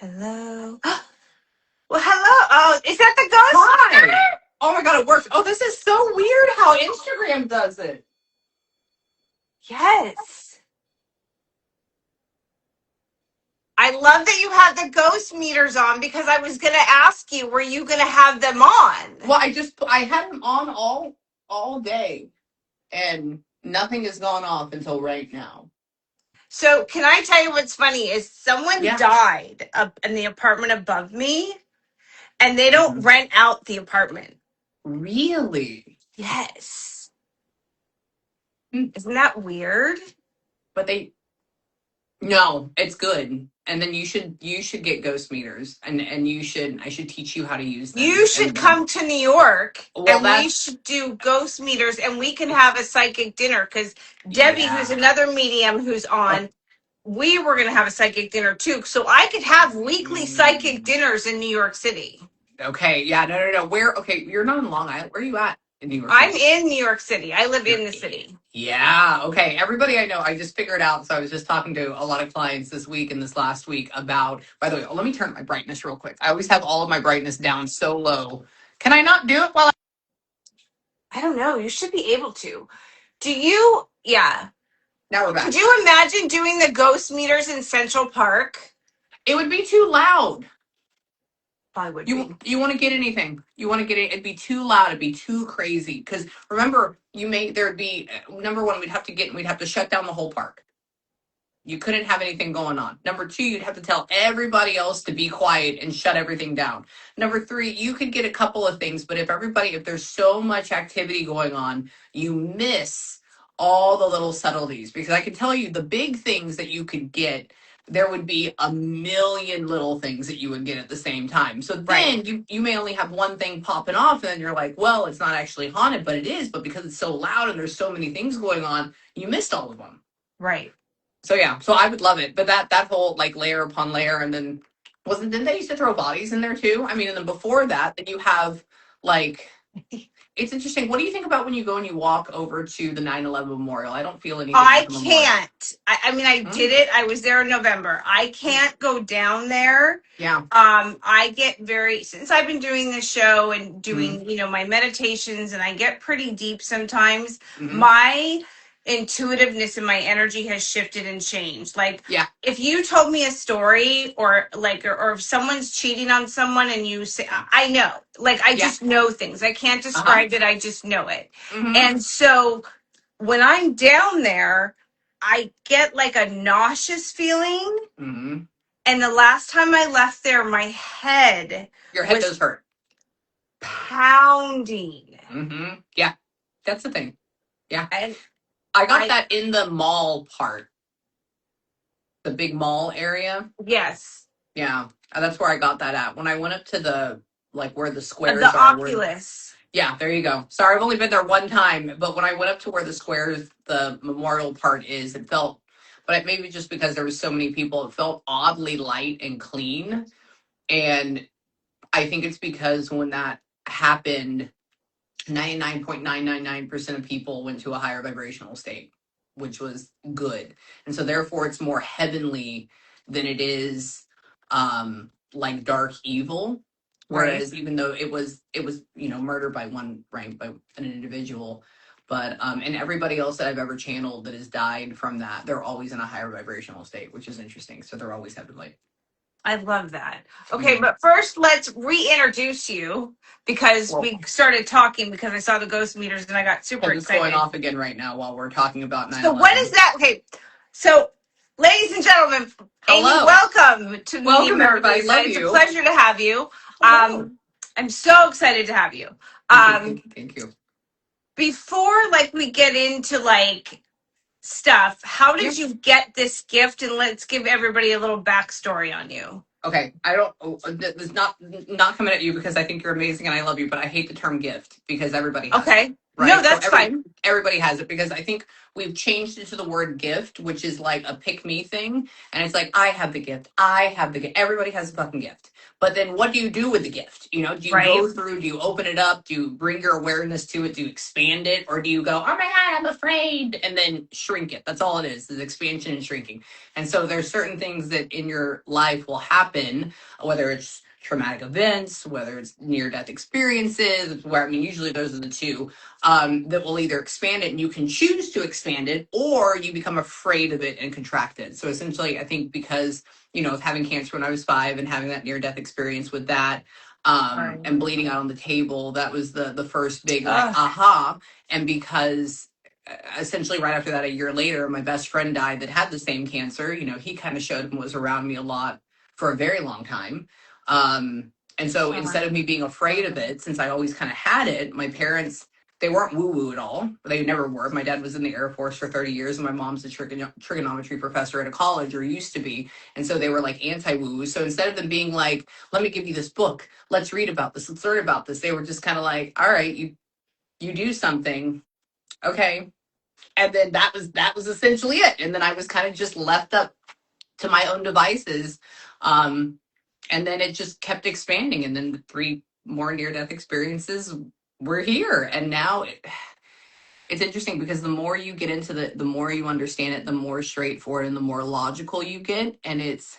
Hello. Well, hello. Oh, is that the ghost? Hi. Oh my god, it works. Oh, this is so weird how Instagram does it. Yes. I love that you have the ghost meters on because I was going to ask you, were you going to have them on? Well, I had them on all day, and nothing has gone off until right now. So, can I tell you what's funny? Is someone Yeah. died up in the apartment above me, and they don't rent out the apartment. Really? Yes. Isn't that weird? But no, it's good. And then you should get ghost meters, and I should teach you how to use them. You should come to New York Well, and we that's should do ghost meters and we can have a psychic dinner because Debbie, who's yeah. another medium who's Oh. on, we were going to have a psychic dinner too. So I could have weekly psychic dinners in New York City. Okay, yeah, no. Where? Okay, you're not in Long Island. Where are you at in New York I'm City? in New York City. I live in the city. Yeah, okay. Everybody I know, I just figured out. So I was just talking to a lot of clients this week and this last week about, by the way, let me turn my brightness real quick. I always have all of my brightness down so low. Can I not do it while I don't know. You should be able to. Do you? Yeah. Now we're Could back. you imagine doing the ghost meters in Central Park? It would be too loud. Probably would You be. you want to get anything? You want to get it? It'd be too loud. It'd be too crazy. Because remember, there'd be number one, we'd have to shut down the whole park. You couldn't have anything going on. Number two, you'd have to tell everybody else to be quiet and shut everything down. Number three, you could get a couple of things, but if there's so much activity going on, you miss all the little subtleties. Because I can tell you the big things that you could get, there would be a million little things that you would get at the same time. So then you may only have one thing popping off, and then you're like, well, it's not actually haunted, but it is. But because it's so loud and there's so many things going on, you missed all of them. Right. So yeah, so I would love it, but that whole like layer upon layer, and then didn't they used to throw bodies in there too? I mean, and then before that, then you have like it's interesting. What do you think about when you go and you walk over to the 9/11 memorial? I don't feel anything I at the memorial. can't. I mean, I did it. I was there in November. I can't go down there. Yeah. I get since I've been doing this show and doing, my meditations, and I get pretty deep sometimes. My intuitiveness and my energy has shifted and changed. Like, if you told me a story or if someone's cheating on someone and you say, I know, like, I just know things. I can't describe it. I just know it. And so when I'm down there, I get like a nauseous feeling. And the last time I left there, my head does hurt. Pounding. Yeah, that's the thing. Yeah. And I got that in the mall part. The big mall area. Yes. Yeah. That's where I got that at. When I went up to the, like, where the squares the are. Oculus. Yeah, there you go. Sorry, I've only been there one time, but when I went up to where the squares, the memorial part is, it felt, but maybe just because there was so many people, it felt oddly light and clean. And I think it's because when that happened, 99.999% of people went to a higher vibrational state, which was good. And so therefore it's more heavenly than it is like dark evil. Whereas even though it was murder by by an individual, but and everybody else that I've ever channeled that has died from that, they're always in a higher vibrational state, which is interesting. So they're always heavenly. I love that. Okay, but first let's reintroduce you because we started talking because I saw the ghost meters and I got super excited. It's going off again right now while we're talking about 9/11. So what is that? Okay, so ladies and gentlemen, hello. Amie, welcome to Welcome everybody. Love it's you. a pleasure to have you. I'm so excited to have you. Thank you. Before we get into stuff, how did you get this gift? And let's give everybody a little backstory on you. Okay, this is not coming at you because I think you're amazing and I love you, but I hate the term gift because everybody has it, No, right? So that's fine. everybody has it, because I think we've changed it to the word gift, which is like a pick me thing. And it's like, I have the gift. I have the gift. Everybody has a fucking gift. But then what do you do with the gift? You know, do you Right. go through, do you open it up? Do you bring your awareness to it? Do you expand it? Or do you go, oh my God, I'm afraid, and then shrink it? That's all it is expansion and shrinking. And so there's certain things that in your life will happen, whether it's traumatic events, whether it's near death experiences, where, I mean, usually those are the two, that will either expand it and you can choose to expand it, or you become afraid of it and contract it. So essentially, I think because, you know, of having cancer when I was 5 and having that near death experience with that, Right. and bleeding out on the table, that was the first big like Ugh. aha. And because essentially right after that, a year later, my best friend died that had the same cancer. You know, he kind of showed and was around me a lot for a very long time. And so instead of me being afraid of it, since I always kind of had it, my parents, they weren't woo woo at all. They never were. My dad was in the Air Force for 30 years, and my mom's a trigonometry professor at a college, or used to be. And so they were like anti woo woo. So instead of them being like, let me give you this book, let's read about this, let's learn about this, they were just kind of like, all right, you do something. Okay. And then that was essentially it. And then I was kind of just left up to my own devices. And then it just kept expanding. And then the 3 more near death experiences were here. And now it's interesting, because the more you get into the more you understand it, the more straightforward and the more logical you get. And it's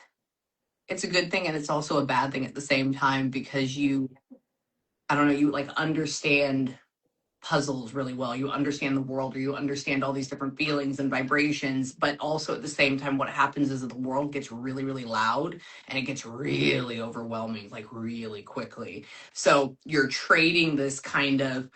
a good thing, and it's also a bad thing at the same time, because I don't know, you like understand puzzles really well. You understand the world, or you understand all these different feelings and vibrations. But also at the same time, what happens is that the world gets really, really loud, and it gets really overwhelming, like really quickly. So you're trading this kind of,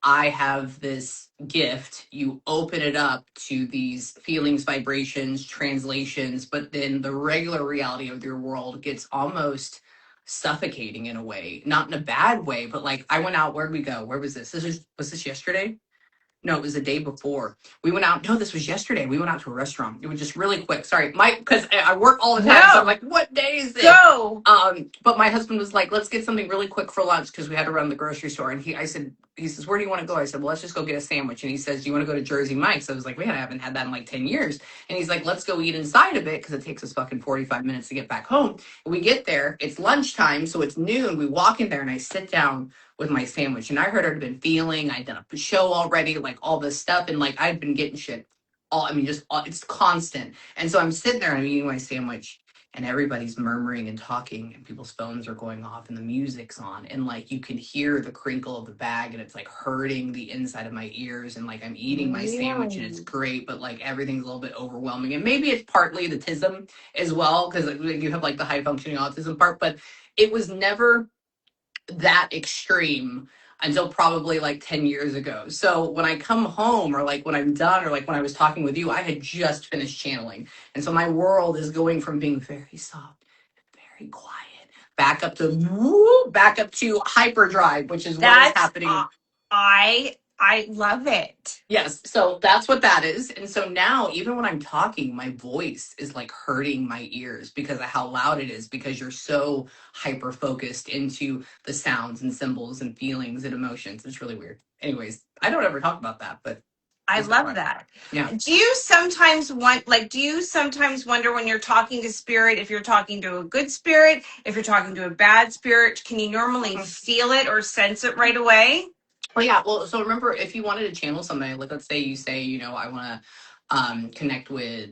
I have this gift, you open it up to these feelings, vibrations, translations, but then the regular reality of your world gets almost suffocating in a way, not in a bad way, but like I went out, where'd we go? Where was this? Was this yesterday? No, it was the day before. We went out. No, this was yesterday. We went out to a restaurant. It was just really quick. Sorry, Mike, because I work all the time. So I'm No. like, what day is it? Go. But my husband was like, let's get something really quick for lunch, because we had to run the grocery store. And he says, where do you want to go? I said, well, let's just go get a sandwich. And he says, do you want to go to Jersey Mike's? I was like, man, I haven't had that in like 10 years. And he's like, let's go eat inside of it, because it takes us fucking 45 minutes to get back home. And we get there, it's lunchtime, so it's noon. We walk in there, and I sit down with my sandwich, and I heard I'd been feeling, I'd done a show already, like all this stuff, and like I'd been getting shit all, I mean, just all, it's constant. And so I'm sitting there and I'm eating my sandwich, and everybody's murmuring and talking, and people's phones are going off, and the music's on, and like you can hear the crinkle of the bag, and it's like hurting the inside of my ears, and like I'm eating my sandwich, and it's great, but like everything's a little bit overwhelming. And maybe it's partly the tism as well, because like, you have like the high functioning autism part, but it was never that extreme until probably like 10 years ago. So when I come home, or like when I'm done, or like when I was talking with you, I had just finished channeling. And so my world is going from being very soft, very quiet, back up to hyperdrive, which is what is That's happening. I love it. Yes, so that's what that is. And so now, even when I'm talking, my voice is like hurting my ears because of how loud it is, because you're so hyper focused into the sounds and symbols and feelings and emotions. It's really weird. Anyways, I don't ever talk about that, but I just that love part. that. Yeah. Do you sometimes wonder when you're talking to spirit, if you're talking to a good spirit, if you're talking to a bad spirit, can you normally feel it or sense it right away? Oh yeah. Well, so remember, if you wanted to channel somebody, like let's say you say, you know, I want to connect with,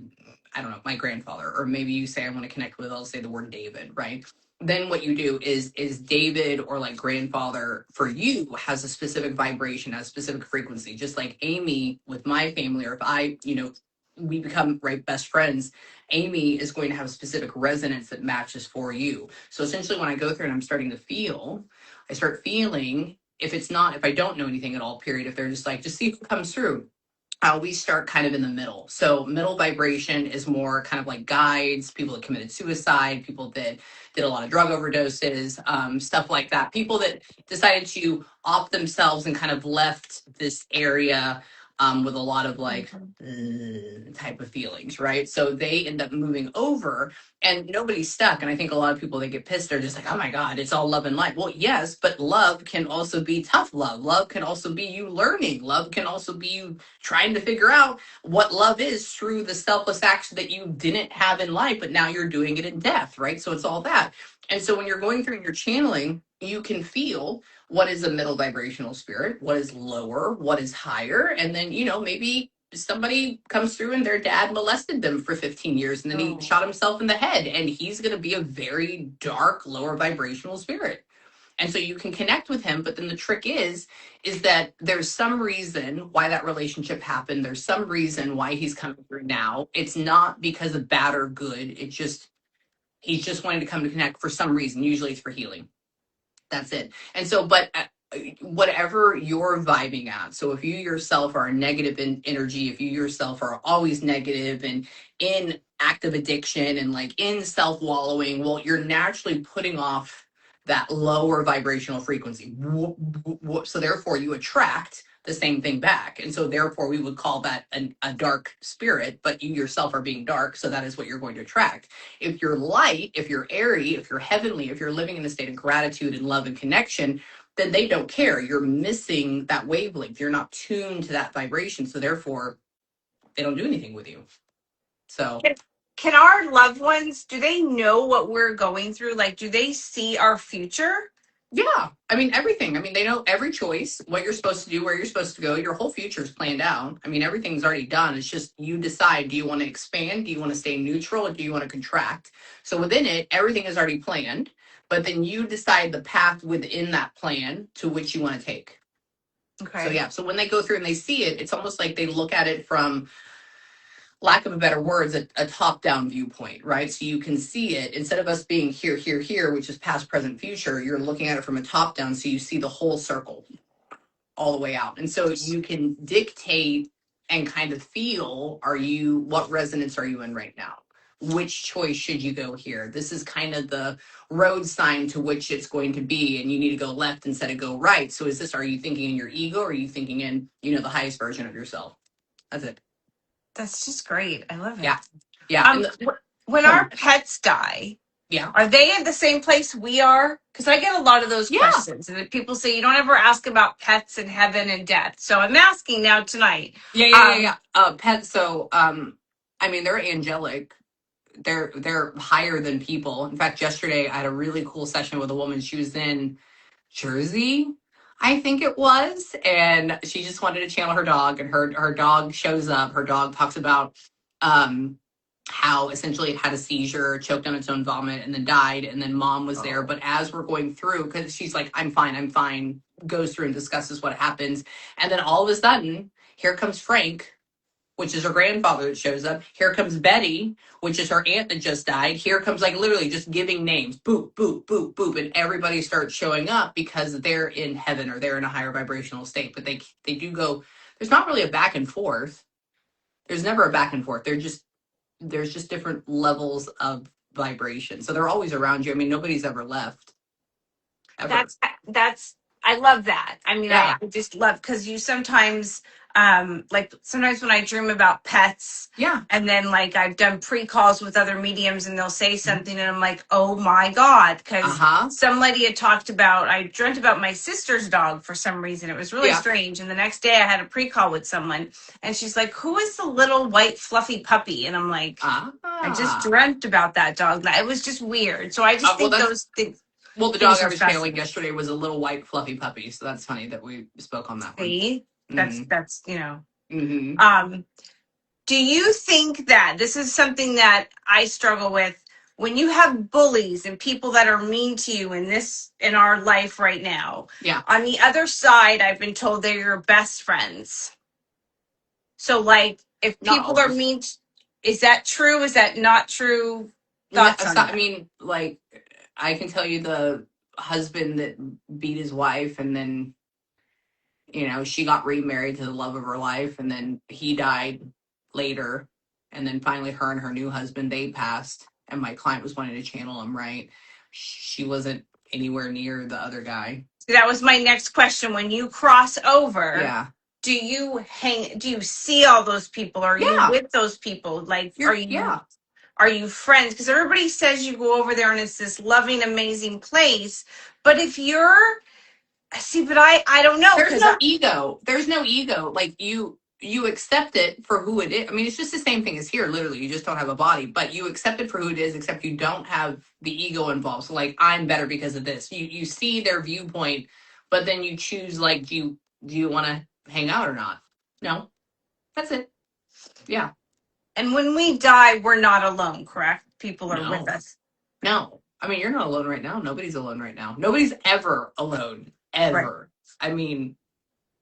I don't know, my grandfather, or maybe you say I want to connect with, I'll say the word David, right? Then what you do is David, or like grandfather for you, has a specific vibration, has a specific frequency, just like Amie with my family, or if I, you know, we become right best friends, Amie is going to have a specific resonance that matches for you. So essentially, when I go through and I'm starting to feel, I start feeling, if I don't know anything at all, period, if they're just like, just see who comes through. We start kind of in the middle. So middle vibration is more kind of like guides, people that committed suicide, people that did a lot of drug overdoses, stuff like that. People that decided to off themselves and kind of left this area with a lot of like type of feelings, right? So they end up moving over and nobody's stuck. And I think a lot of people, they get pissed, they're just like, oh my God, it's all love and light. Well, yes, but love can also be tough love. Love can also be you learning. Love can also be you trying to figure out what love is through the selfless action that you didn't have in life, but now you're doing it in death, right? So it's all that. And so when you're going through and you're channeling, you can feel what is a middle vibrational spirit, what is lower, what is higher. And then, maybe somebody comes through and their dad molested them for 15 years and then he shot himself in the head, and he's going to be a very dark, lower vibrational spirit. And so you can connect with him, but then the trick is that there's some reason why that relationship happened. There's some reason why he's coming through now. It's not because of bad or good. It's just, he's just wanting to come to connect for some reason. Usually it's for healing. That's it. And so, but whatever you're vibing at, so if you yourself are a negative in energy, if you yourself are always negative and in active addiction and like in self wallowing, well, you're naturally putting off that lower vibrational frequency. So therefore you attract the same thing back. And so therefore we would call that a dark spirit, but you yourself are being dark. So that is what you're going to attract. If you're light, if you're airy, if you're heavenly, if you're living in a state of gratitude and love and connection, then they don't care. You're missing that wavelength. You're not tuned to that vibration. So therefore they don't do anything with you. So Can our loved ones, do they know what we're going through? Like, do they see our future? yeah, I mean, everything. I mean, they know every choice, what you're supposed to do, where you're supposed to go. Your whole future is planned out. I mean, everything's already done. It's just you decide, do you want to expand? Do you want to stay neutral? Or do you want to contract? So within it, everything is already planned, but then you decide the path within that plan to which you want to take. Okay. So yeah, so when they go through and they see it, it's almost like they look at it from, lack of a better words, a top-down viewpoint, right? So you can see it instead of us being here, here, here, which is past, present, future. You're looking at it from a top-down, so you see the whole circle all the way out, and so you can dictate and kind of feel: what resonance are you in right now? Which choice should you go here? This is kind of the road sign to which it's going to be, and you need to go left instead of go right. So are you thinking in your ego, or are you thinking in the highest version of yourself? That's it. That's just great. I love it. Yeah. Yeah. When our pets die, Yeah. are they in the same place we are? Because I get a lot of those questions. And people say you don't ever ask about pets and heaven and death. So I'm asking now tonight. Yeah. Pets. So, I mean, they're angelic. They're higher than people. In fact, yesterday I had a really cool session with a woman. She was in Jersey, I think it was, and she just wanted to channel her dog, and her dog shows up. Her dog talks about how essentially it had a seizure, choked on its own vomit, and then died, and then mom was there. But as we're going through, because she's like, I'm fine, goes through and discusses what happens, and then all of a sudden, here comes Frank, which is her grandfather that shows up. Here comes Betty, which is her aunt that just died. Here comes, like, literally just giving names. Boop, boop, boop, boop. And everybody starts showing up because they're in heaven or they're in a higher vibrational state. But they do go, there's not really a back and forth. There's never a back and forth. There's just different levels of vibration. So they're always around you. I mean, nobody's ever left. Ever. That's I love that. I mean, Yeah. I just love, because you sometimes like sometimes when I dream about pets, Yeah. and then like I've done pre-calls with other mediums and they'll say something and I'm like, oh my God, because some lady had talked about, I dreamt about my sister's dog for some reason. It was really strange. And the next day I had a pre-call with someone and she's like, who is the little white fluffy puppy? And I'm like, I just dreamt about that dog. It was just weird. So I just think those things. Well, the dog I was channeling yesterday was a little white fluffy puppy, so that's funny that we spoke on that one. See, that's do you think that this is something that I struggle with when you have bullies and people that are mean to you in our life right now? Yeah. On the other side, I've been told they're your best friends. So, like, if people are mean, is that true? Is that not true? Thoughts on that? I mean, like, I can tell you the husband that beat his wife, and then, she got remarried to the love of her life, and then he died later, and then finally her and her new husband, they passed, and my client was wanting to channel him, right? She wasn't anywhere near the other guy. That was my next question. When you cross over, do you see all those people? Are you Yeah. with those people? Like, Yeah. are you friends? Because everybody says you go over there and it's this loving, amazing place. But if you're, see, but I don't know, There's because no ego. There's no ego. Like you accept it for who it is. I mean, it's just the same thing as here. Literally, you just don't have a body, but you accept it for who it is. Except you don't have the ego involved. So like, I'm better because of this. You see their viewpoint, but then you choose like, do you want to hang out or not? No, that's it. Yeah. and when we die, we're not alone, correct? People are with No. us. No. I mean, you're not alone right now. Nobody's alone right now. Nobody's ever alone. Right. Ever. I mean,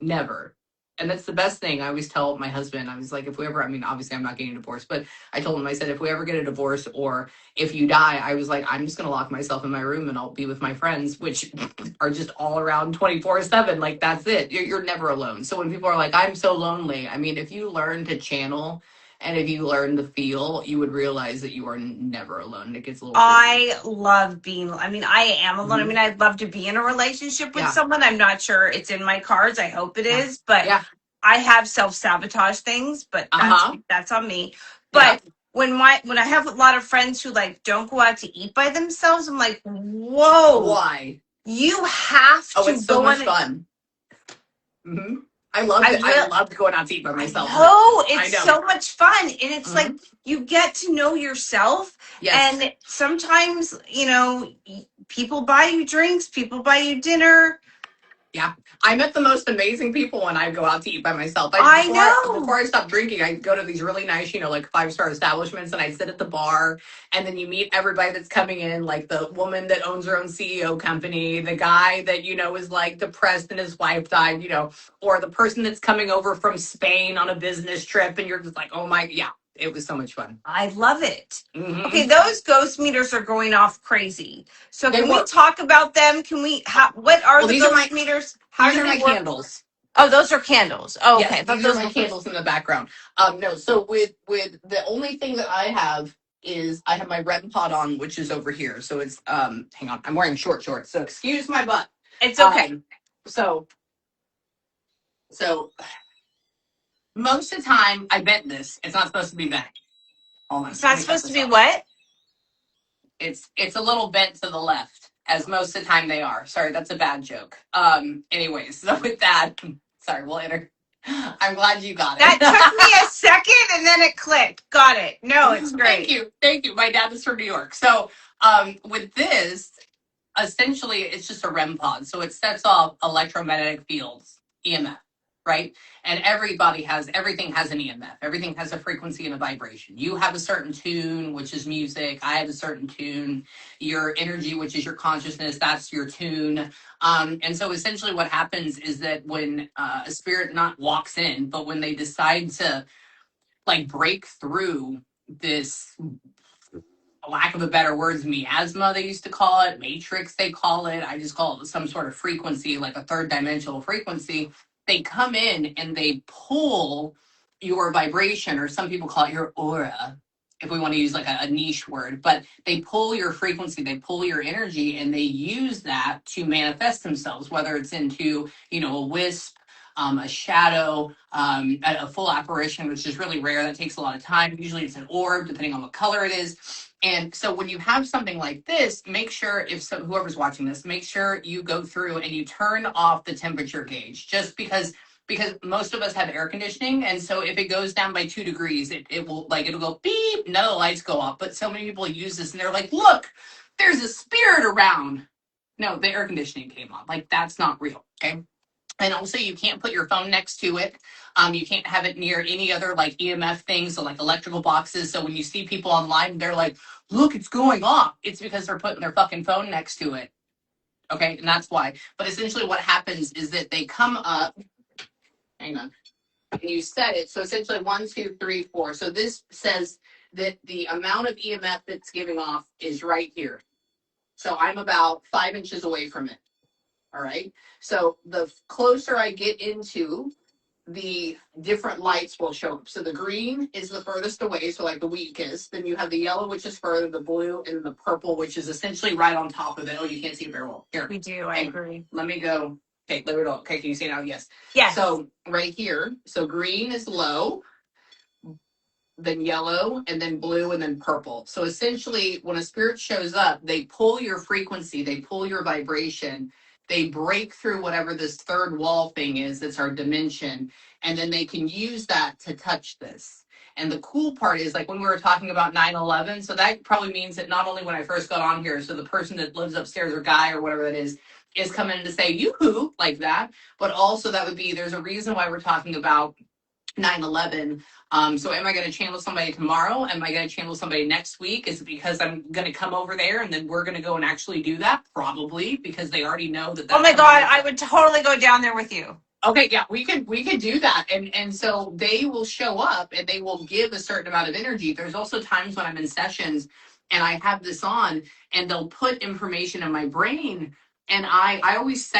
never. And that's the best thing. I always tell my husband, I was like, if we ever, I mean, obviously I'm not getting a divorce, but I told him, I said, if we ever get a divorce or if you die, I was like, I'm just going to lock myself in my room and I'll be with my friends, which are just all around 24/7. Like, that's it. You're never alone. So when people are like, I'm so lonely, I mean, if you learn to channel and if you learn to feel, you would realize that you are never alone. It gets a little creepy. I love being, I mean, I am alone. I mean, I'd love to be in a relationship with Yeah. someone. I'm not sure it's in my cards. I hope it Yeah. is, but Yeah. I have self-sabotage things, but that's on me. Yeah. But when I have a lot of friends who like don't go out to eat by themselves, I'm like, whoa, Why? you have Oh, to it's so go much on. fun. I loved it. I loved going out to eat by myself. Oh, it's I know. so much fun. And it's like you get to know yourself. Yes. And sometimes, people buy you drinks, people buy you dinner. Yeah. I met the most amazing people when I go out to eat by myself. I know. Before I stopped drinking, I go to these really nice, like 5-star establishments, and I sit at the bar, and then you meet everybody that's coming in, like the woman that owns her own CEO company, the guy that, is like depressed and his wife died, or the person that's coming over from Spain on a business trip, and you're just like, oh my, yeah, it was so much fun. I love it. Okay, those ghost meters are going off crazy. So can we talk about them? Can we? What are the ghost meters? How These do are they my work? Candles. Oh, those are candles. Oh, yes, okay. these are my candles in the background. No, so with the only thing that I have is I have my REM pod on, which is over here. So it's hang on, I'm wearing shorts, so excuse my butt. It's okay. So most of the time I bent this. It's not supposed to be bent. Hold on. It's not supposed to be what? It's a little bent to the left, as most of the time they are. Sorry, that's a bad joke. Anyways, so with that, sorry, we'll enter. I'm glad you got it. That took me a second and then it clicked. Got it. No, it's great. Thank you. My dad is from New York. So with this, essentially it's just a REM pod. So it sets off electromagnetic fields, EMF, right? And everything has an EMF. Everything has a frequency and a vibration. You have a certain tune, which is music. I have a certain tune. Your energy, which is your consciousness, that's your tune. And so essentially what happens is that when a spirit not walks in, but when they decide to like break through this, lack of a better words, miasma, they used to call it, matrix, they call it. I just call it some sort of frequency, like a third dimensional frequency. They come in and they pull your vibration, or some people call it your aura, if we want to use like a niche word, but they pull your frequency, they pull your energy, and they use that to manifest themselves, whether it's into, a wisp, a shadow, a full apparition, which is really rare. That takes a lot of time. Usually it's an orb, depending on what color it is. And so when you have something like this, make sure whoever's watching this, make sure you go through and you turn off the temperature gauge, just because most of us have air conditioning. And so if it goes down by 2 degrees, it'll go beep, no, the lights go off. But so many people use this and they're like, look, there's a spirit around. No, the air conditioning came on. Like, that's not real. Okay. And also, you can't put your phone next to it. You can't have it near any other like EMF things, so like electrical boxes. So when you see people online, they're like, look, it's going off. It's because they're putting their fucking phone next to it. Okay, and that's why. But essentially what happens is that they come up, hang on, and you set it. So essentially 1, 2, 3, 4. So this says that the amount of EMF that's giving off is right here. So I'm about 5 inches away from it. All right. So the closer I get into, the different lights will show up. So the green is the furthest away, so like the weakest. Then you have the yellow, which is further, the blue, and the purple, which is essentially right on top of it. Oh, you can't see it very well. Here. We do. I agree. Let me go. Okay, there we go. Okay, can you see now? Yes. Yes. So right here, so green is low, then yellow, and then blue, and then purple. So essentially, when a spirit shows up, they pull your frequency, they pull your vibration, they break through whatever this third wall thing is that's our dimension, and then they can use that to touch this. And the cool part is, like when we were talking about 9/11, so that probably means that not only when I first got on here, so the person that lives upstairs or guy or whatever that is coming in to say, yoo-hoo, like that, but also that would be, there's a reason why we're talking about 9/11. So am I going to channel somebody tomorrow? Am I going to channel somebody next week? Is it because I'm going to come over there and then we're going to go and actually do that? Probably, because they already know that that's Oh my something God, that I would totally go down there with you. Okay, yeah, we could do that, and so they will show up and they will give a certain amount of energy. There's also times when I'm in sessions and I have this on, and they'll put information in my brain, and I always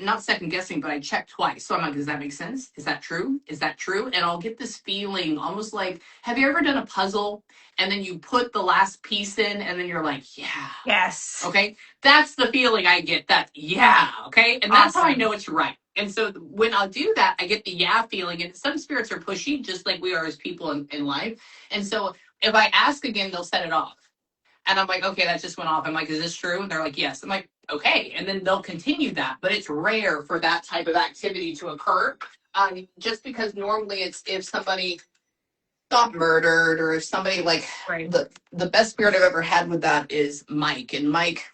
not second guessing, but I check twice. So I'm like, does that make sense? Is that true? Is that true? And I'll get this feeling almost like, have you ever done a puzzle and then you put the last piece in and then you're like, yeah, Yes. okay, that's the feeling I get. That yeah, okay, and that's how I Awesome. know it's right. And so when I'll do that, I get the yeah feeling. And some spirits are pushy, just like we are as people in life. And so if I ask again, they'll set it off. And I'm like, okay, that just went off. I'm like, is this true? And they're like, yes. I'm like, okay. And then they'll continue that. But it's rare for that type of activity to occur. Just because normally it's if somebody got murdered or if somebody like Right. the best spirit I've ever had with that is Mike. And Mike,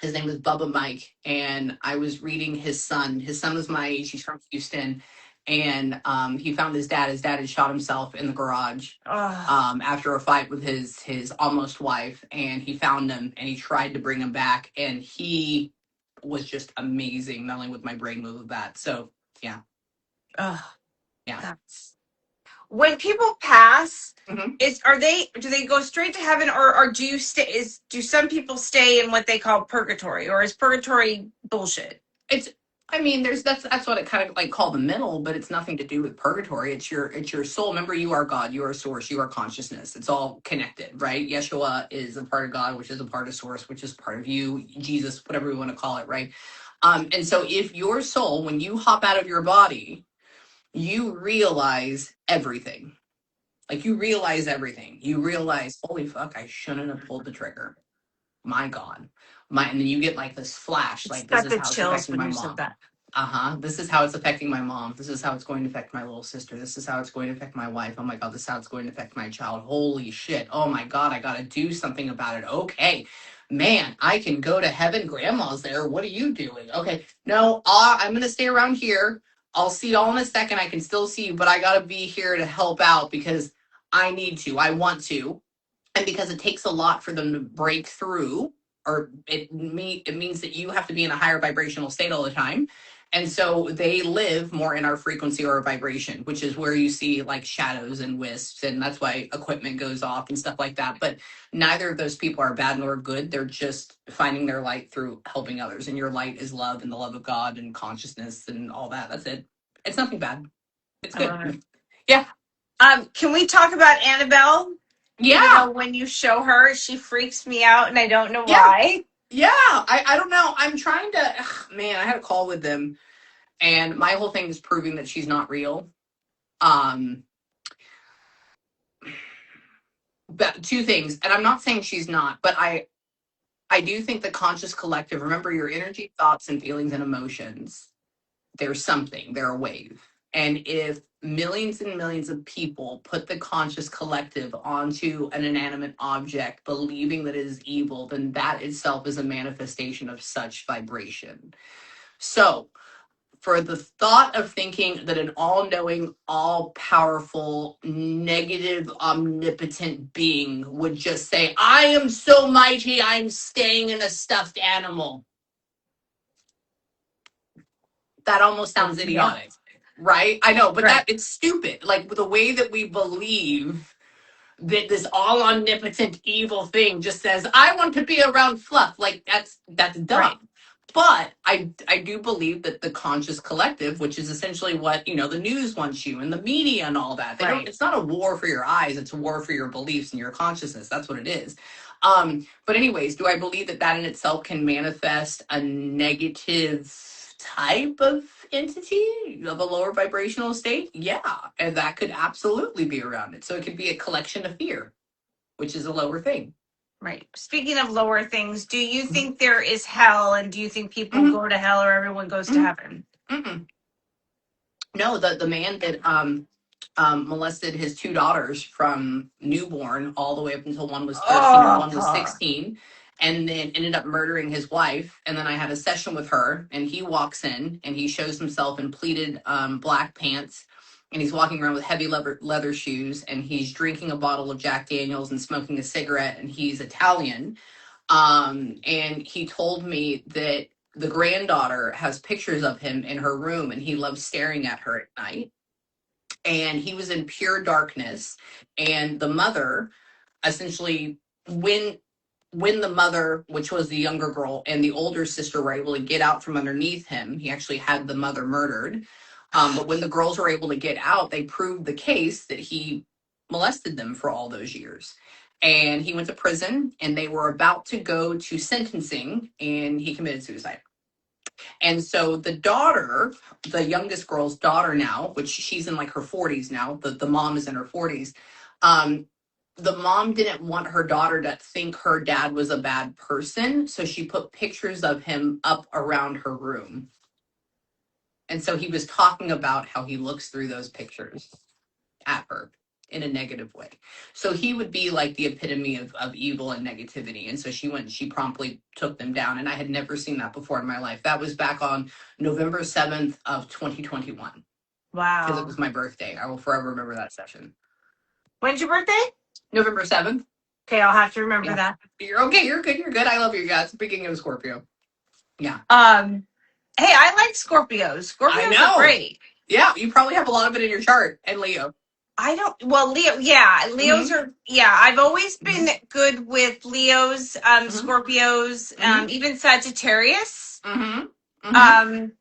his name was Bubba Mike, and I was reading his son. His son was my age. He's from Houston, and he found his dad. His dad had shot himself in the garage after a fight with his almost wife, and he found him and he tried to bring him back, and he was just amazing. Not only with my brain move of that, so yeah, yeah. That's when people pass. Mhm. Do they go straight to heaven, or do you stay? Do some people stay in what they call purgatory, or is purgatory bullshit? It's I mean, that's what it kind of like called the middle, but it's nothing to do with purgatory. It's your soul. Remember, you are God, you are source, you are consciousness. It's all connected, right? Yeshua is a part of God, which is a part of source, which is part of you, Jesus, whatever we want to call it, right? And so if your soul, when you hop out of your body, you realize everything. Like you realize everything. You realize, holy fuck, I shouldn't have pulled the trigger. My God. And then you get like this flash, It's like this got is the how it's chills affecting when my you said mom. that. This is how it's affecting my mom. This is how it's going to affect my little sister. This is how it's going to affect my wife. Oh my God, this is how it's going to affect my child. Holy shit. Oh my God, I got to do something about it. Okay. Man, I can go to heaven. Grandma's there. What are you doing? Okay. No, I'm going to stay around here. I'll see y'all in a second. I can still see you, but I got to be here to help out because I need to. I want to, and because it takes a lot for them to break through, or it means that you have to be in a higher vibrational state all the time, and so they live more in our frequency or vibration, which is where you see like shadows and wisps, and that's why equipment goes off and stuff like that. But neither of those people are bad nor good. They're just finding their light through helping others, and your light is love and the love of God and consciousness and all that. That's it. It's nothing bad. It's I love good. it. Yeah. Can we talk about Annabelle? Even Yeah. though when you show her, she freaks me out, and I don't know Yeah. why. Yeah, I don't know. I'm trying to, man, I had a call with them, and my whole thing is proving that she's not real. Um, but two things, and I'm not saying she's not, but I do think the conscious collective, remember your energy, thoughts, and feelings and emotions, there's something, they're a wave. And if millions and millions of people put the conscious collective onto an inanimate object, believing that it is evil, then that itself is a manifestation of such vibration. So, for the thought of thinking that an all knowing, all powerful, negative, omnipotent being would just say, I am so mighty, I'm staying in a stuffed animal. That almost sounds idiotic, right? I know, but Right. it's stupid. Like the way that we believe that this all omnipotent evil thing just says, I want to be around fluff. Like that's dumb. Right. But I do believe that the conscious collective, which is essentially what the news wants you and the media and all that, Right. it's not a war for your eyes, it's a war for your beliefs and your consciousness. That's what it is. But anyways, do I believe that in itself can manifest a negative type of entity of a lower vibrational state, yeah, and that could absolutely be around it. So it could be a collection of fear, which is a lower thing. Right. Speaking of lower things, do you Mhm. think there is hell, and do you think people Mhm. go to hell or everyone goes to Mhm. heaven? Mm-mm. No, the man that molested his two daughters from newborn all the way up until one was 13 and one was Oh, 16, and then ended up murdering his wife. And then I had a session with her, and he walks in and he shows himself in pleated black pants, and he's walking around with heavy leather shoes, and he's drinking a bottle of Jack Daniels and smoking a cigarette, and he's Italian. And he told me that the granddaughter has pictures of him in her room, and he loves staring at her at night. And he was in pure darkness. And the mother, essentially, when the mother, which was the younger girl, and the older sister were able to get out from underneath him, he actually had the mother murdered. But when the girls were able to get out, they proved the case that he molested them for all those years. And he went to prison, and they were about to go to sentencing, and he committed suicide. And so the daughter, the youngest girl's daughter now, which she's in like her 40s now, the mom is in her 40s. Um, the mom didn't want her daughter to think her dad was a bad person. So she put pictures of him up around her room. And so he was talking about how he looks through those pictures at her in a negative way. So he would be like the epitome of evil and negativity. And so she promptly took them down. And I had never seen that before in my life. That was back on November 7th of 2021. Because it wow. was my birthday. I will forever remember that session. When's your birthday? November 7th. Okay, I'll have to remember Yeah. that. You're okay. You're good. You're good. I love you guys. Speaking of Scorpio. Yeah. Hey, I like Scorpios. I Scorpios are know. great. Yeah. You probably have a lot of it in your chart. And Leo. I don't, well, Leo, yeah, Leos Mm-hmm. are, yeah, I've always Mm-hmm. been good with Leos, Mm-hmm. Scorpios, Mm-hmm. even Sagittarius. Mm-hmm. Mm-hmm. Um,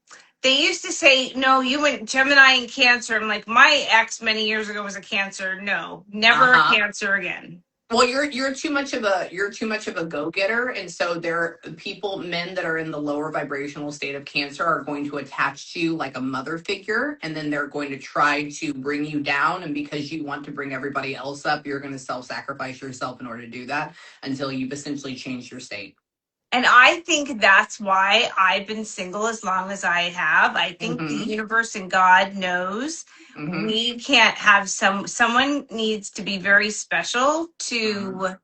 they used to say, no, you went Gemini and Cancer. I'm like, my ex many years ago was a Cancer. No, never a Uh-huh. Cancer again. Well, you're too much of a go-getter, and so there people, men that are in the lower vibrational state of Cancer, are going to attach to you like a mother figure, and then they're going to try to bring you down. And because you want to bring everybody else up, you're going to self-sacrifice yourself in order to do that until you've essentially changed your state. And I think that's why I've been single as long as I have. I think the Mm-hmm. universe and God knows Mm-hmm. we can't have someone needs to be very special to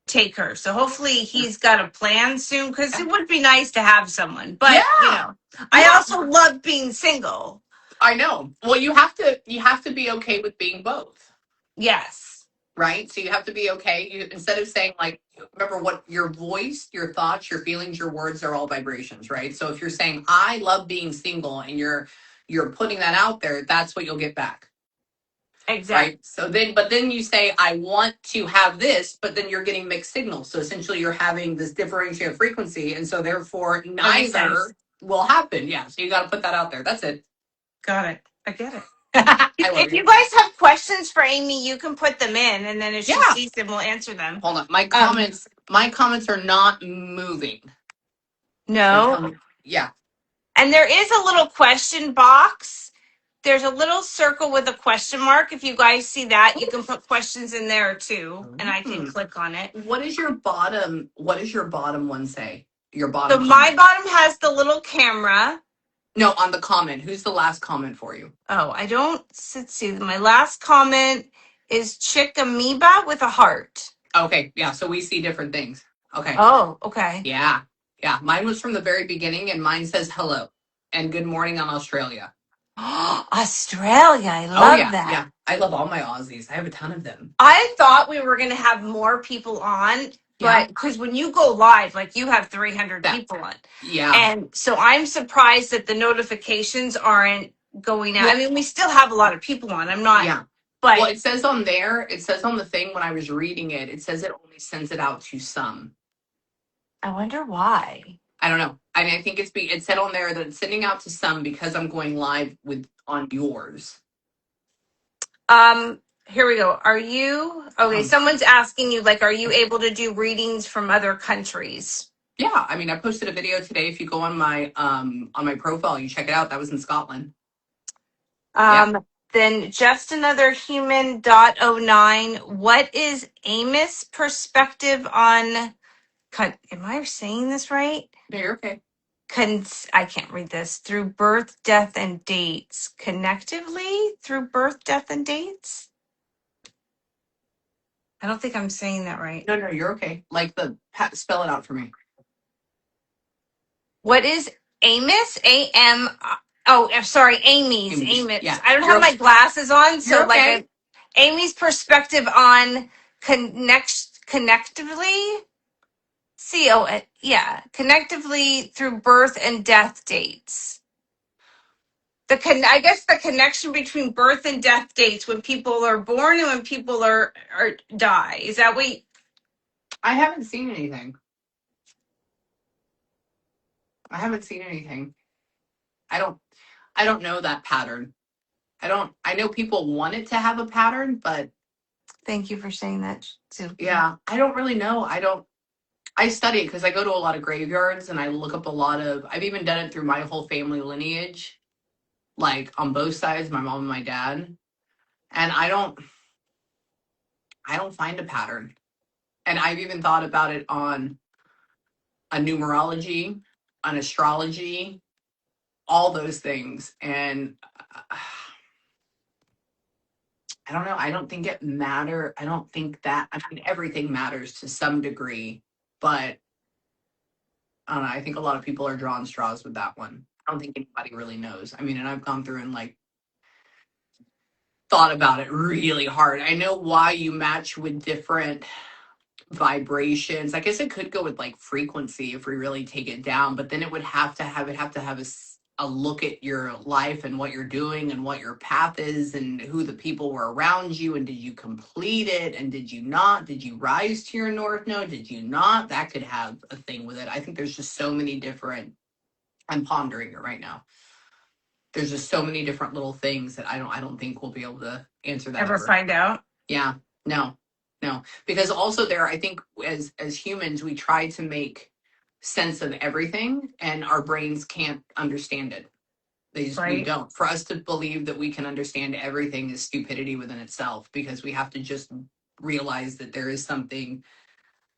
take her. So hopefully he's got a plan soon, because it would be nice to have someone. But Yeah. I Yeah. also love being single. I know. Well, you have to be okay with being both. Yes. Right? So you have to be okay. You, instead of saying like, remember what your voice, your thoughts, your feelings, your words are all vibrations, right? So if you're saying I love being single and you're putting that out there, that's what you'll get back. Exactly. Right? So then you say I want to have this, but then you're getting mixed signals. So essentially you're having this differentiated frequency, and so therefore neither will happen. Yeah. So you got to put that out there. That's it. Got it. I get it. I love If you. you guys have questions for Amie, you can put them in, and then if she Yeah. sees them, we'll answer them. Hold on. My comments are not moving. No. Yeah. And there is a little question box. There's a little circle with a question mark. If you guys see that, you can put questions in there too, and I can click on it. What does your bottom one say? Your So bottom my comment. bottom has the little camera. No, on the comment. Who's the last comment for you? Oh, I don't see. My last comment is chick amoeba with a heart. Okay, yeah, so we see different things. Okay. Oh, okay. Yeah. Yeah, mine was from the very beginning, and mine says hello and good morning on Australia. Australia. I love that. Yeah. I love all my Aussies. I have a ton of them. I thought we were going to have more people on, but because when you go live, like you have 300 people on. Yeah. And so I'm surprised that the notifications aren't going out. I mean, we still have a lot of people on. I'm not. Yeah. But well, it says on the thing when I was reading it, it says it only sends it out to some. I wonder why. I don't know. I think it said on there that it's sending out to some because I'm going live on yours. Here we go. Are you okay? Someone's asking you, like, are you able to do readings from other countries? Yeah, I mean, I posted a video today. If you go on my profile, you check it out. That was in Scotland. Yeah. Then just another human .09. What is Amy's perspective on? Am I saying this right? No, you're okay. I can't read this. Through birth, death, and dates. Connectively through birth, death, and dates. I don't think I'm saying that right. No, you're okay. Like spell it out for me. What is Amos? A-M. Oh, I'm sorry, Amy's. Amy's. Amos. Yeah. I don't have my glasses on, so You're okay. Amy's perspective on connectively. Yeah, connectively through birth and death dates. I guess the connection between birth and death dates, when people are born and when people are die. Is that what? I haven't seen anything. I haven't seen anything. I don't know that pattern. I know people want it to have a pattern, but Thank you for saying that too. yeah, I don't really know. I study it because I go to a lot of graveyards and I look up a lot of, I've even done it through my whole family lineage, like on both sides, my mom and my dad. And I don't find a pattern. And I've even thought about it on a numerology, on astrology, all those things. And I don't know. I don't think it matter. I don't think that, I mean, everything matters to some degree, but I don't know. I think a lot of people are drawing straws with that one. I don't think anybody really knows. I mean, and I've gone through and like thought about it really hard. I know why you match with different vibrations. I guess it could go with like frequency if we really take it down, but then it would have to have a look at your life and what you're doing and what your path is and who the people were around you and did you complete it and did you not? Did you rise to your north node? Did you not? That could have a thing with it. I think there's just so many different. I'm pondering it right now. There's just so many different little things that I don't think we'll be able to answer that Ever find out? Yeah. No. Because also there, I think as humans, we try to make sense of everything and our brains can't understand it. We don't. For us to believe that we can understand everything is stupidity within itself because we have to just realize that there is something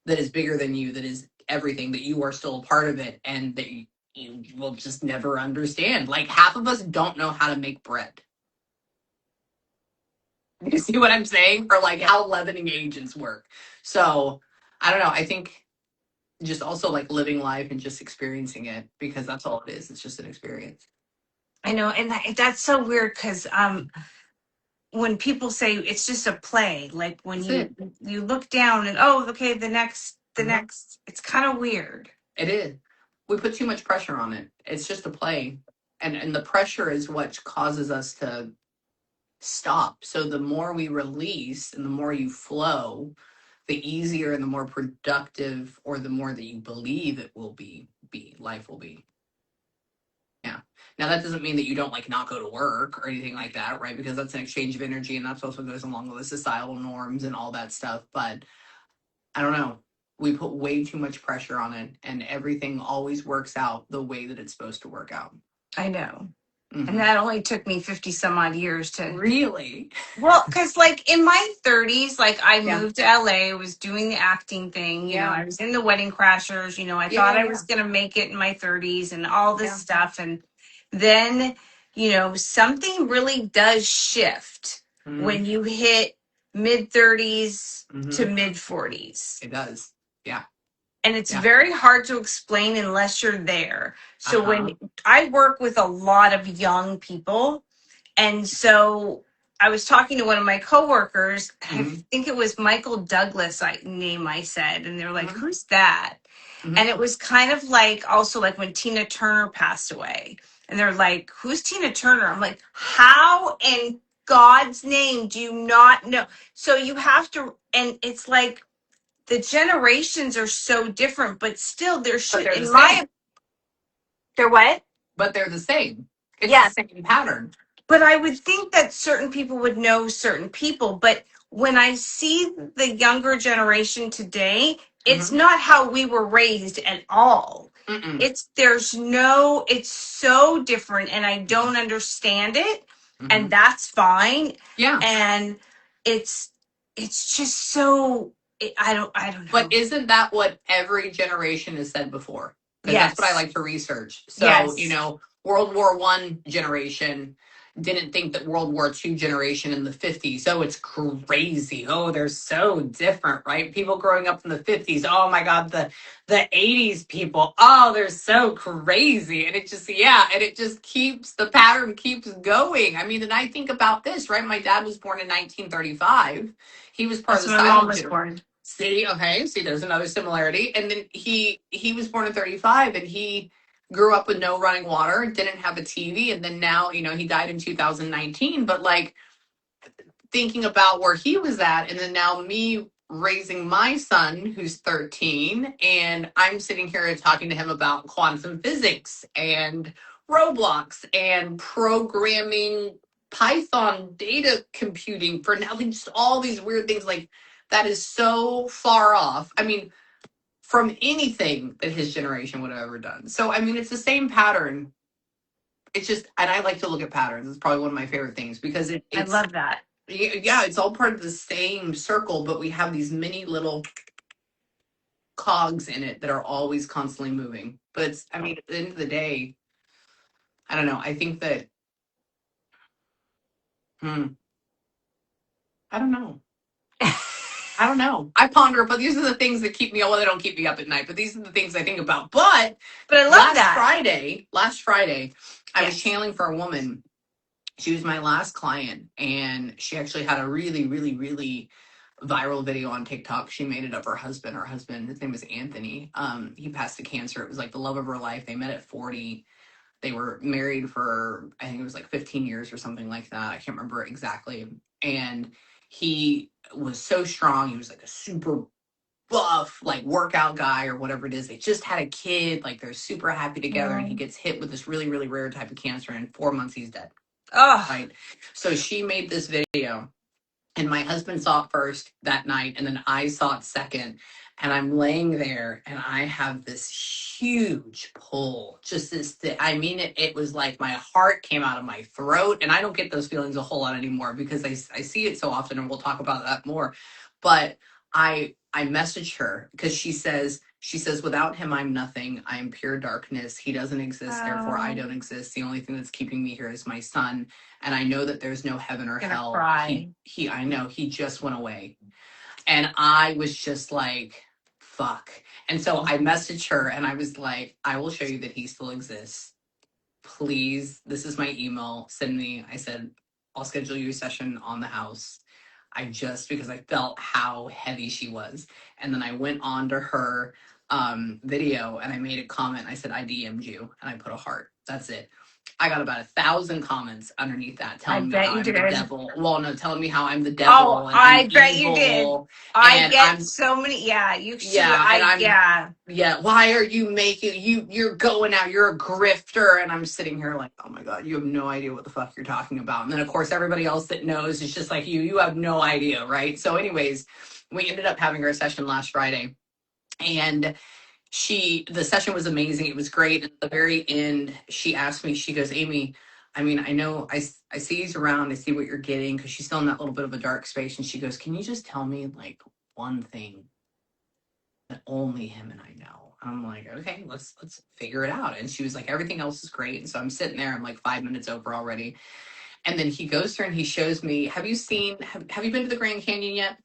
that is bigger than you, that is everything, that you are still a part of it and that you will just never understand. Like half of us don't know how to make bread. You see what I'm saying? Or like how leavening agents work. So I don't know. I think just also like living life and just experiencing it because that's all it is. It's just an experience. I know, and that's so weird because when people say it's just a play, like when you look down and okay, the next, it's kind of weird. It is. We put too much pressure on it. It's just a play, and the pressure is what causes us to stop. So the more we release and the more you flow, the easier and the more productive, or the more that you believe it will be life will be. Yeah. Now that doesn't mean that you don't like not go to work or anything like that, right? Because that's an exchange of energy and that's also goes along with the societal norms and all that stuff. But I don't know. We put way too much pressure on it and everything always works out the way that it's supposed to work out. I know. Mm-hmm. And that only took me 50 some odd years to. Really? Well, because like in my 30s, like I moved to LA, was doing the acting thing, you know, I was in the Wedding Crashers, you know, I thought I was going to make it in my 30s and all this stuff. And then, you know, something really does shift when you hit mid 30s to mid 40s. It does. Yeah. And it's very hard to explain unless you're there. So when I work with a lot of young people, and so I was talking to one of my coworkers, I think it was Michael Douglas name I said, and they're like, who's that? And it was kind of like also like when Tina Turner passed away. And they're like, who's Tina Turner? I'm like, how in God's name do you not know? So you have to, and it's like, the generations are so different, but still they're they're what? But they're the same. It's the same pattern. But I would think that certain people would know certain people. But when I see the younger generation today, It's not how we were raised at all. Mm-mm. It's so different, and I don't understand it, and that's fine. Yeah. And it's just so I don't know. But isn't that what every generation has said before? Because that's what I Yes. like to research. So, Yes. World War One generation didn't think that World War Two generation in the 50s, oh, it's crazy. Oh, they're so different, right? People growing up in the 50s, oh my God, the 80s people, oh, they're so crazy. And it just keeps the pattern keeps going. I mean, and I think about this, right? My dad was born in 1935. He was part of That's the when my mom silent was generation. born. See, there's another similarity. And then he was born in 35, and he grew up with no running water, didn't have a TV, and then now, he died in 2019. But like thinking about where he was at, and then now me raising my son who's 13, and I'm sitting here talking to him about quantum physics and Roblox and programming Python data computing for now, just all these weird things like that is so far off. I mean, from anything that his generation would have ever done. So, I mean, it's the same pattern. It's just, and I like to look at patterns. It's probably one of my favorite things because I it's, love that. yeah, it's all part of the same circle, but we have these mini little cogs in it that are always constantly moving. But it's, I mean, at the end of the day, I don't know. I think that, I don't know. I don't know. I ponder, but these are the things that keep me, well, they don't keep me up at night, but these are the things I think about. But I love that. Last Friday, I was Yes. channeling for a woman. She was my last client, and she actually had a really, really, really viral video on TikTok. She made it of her husband. Her husband, his name was Anthony. He passed to cancer. It was like the love of her life. They met at 40. They were married for, I think it was like 15 years or something like that. I can't remember exactly. And he was so strong. He was like a super buff, like workout guy or whatever it is. They just had a kid. Like they're super happy together. And he gets hit with this really, really rare type of cancer. And in 4 months, he's dead. Oh. Right. So she made this video, and my husband saw it first that night, and then I saw it second. And I'm laying there, and I have this huge pull. Just this, I mean, it was like my heart came out of my throat. And I don't get those feelings a whole lot anymore because I see it so often, and we'll talk about that more. But I messaged her because she says, without him, I'm nothing. I am pure darkness. He doesn't exist. Therefore, I don't exist. The only thing that's keeping me here is my son. And I know that there's no heaven or hell. Cry. I know he just went away. And I was just like, fuck. And so I messaged her, and I was like, I will show you that he still exists. Please, this is my email. Send me. I said, I'll schedule you a session on the house. Because I felt how heavy she was. And then I went on to her video, and I made a comment. I said, I DM'd you, and I put a heart. That's it. I got about 1,000 comments underneath that telling me how I'm the devil. Well, no, telling me how I'm the devil. Oh, and I I'm bet evil, you did. I get so many. Yeah, you should. Yeah. Why are you making you're going out? You're a grifter, and I'm sitting here like, oh my God, you have no idea what the fuck you're talking about. And then of course everybody else that knows is just like you have no idea, right? So, anyways, we ended up having our session last Friday, and the session was amazing. It was great. At the very end, she asked me, she goes, Amie, I mean, I know I see he's around. I see what you're getting, because she's still in that little bit of a dark space. And she goes, can you just tell me like one thing that only him and I know? I'm like, okay, let's figure it out. And she was like, everything else is great. And so I'm sitting there, I'm like 5 minutes over already. And then he goes through and he shows me, have you been to the Grand Canyon yet?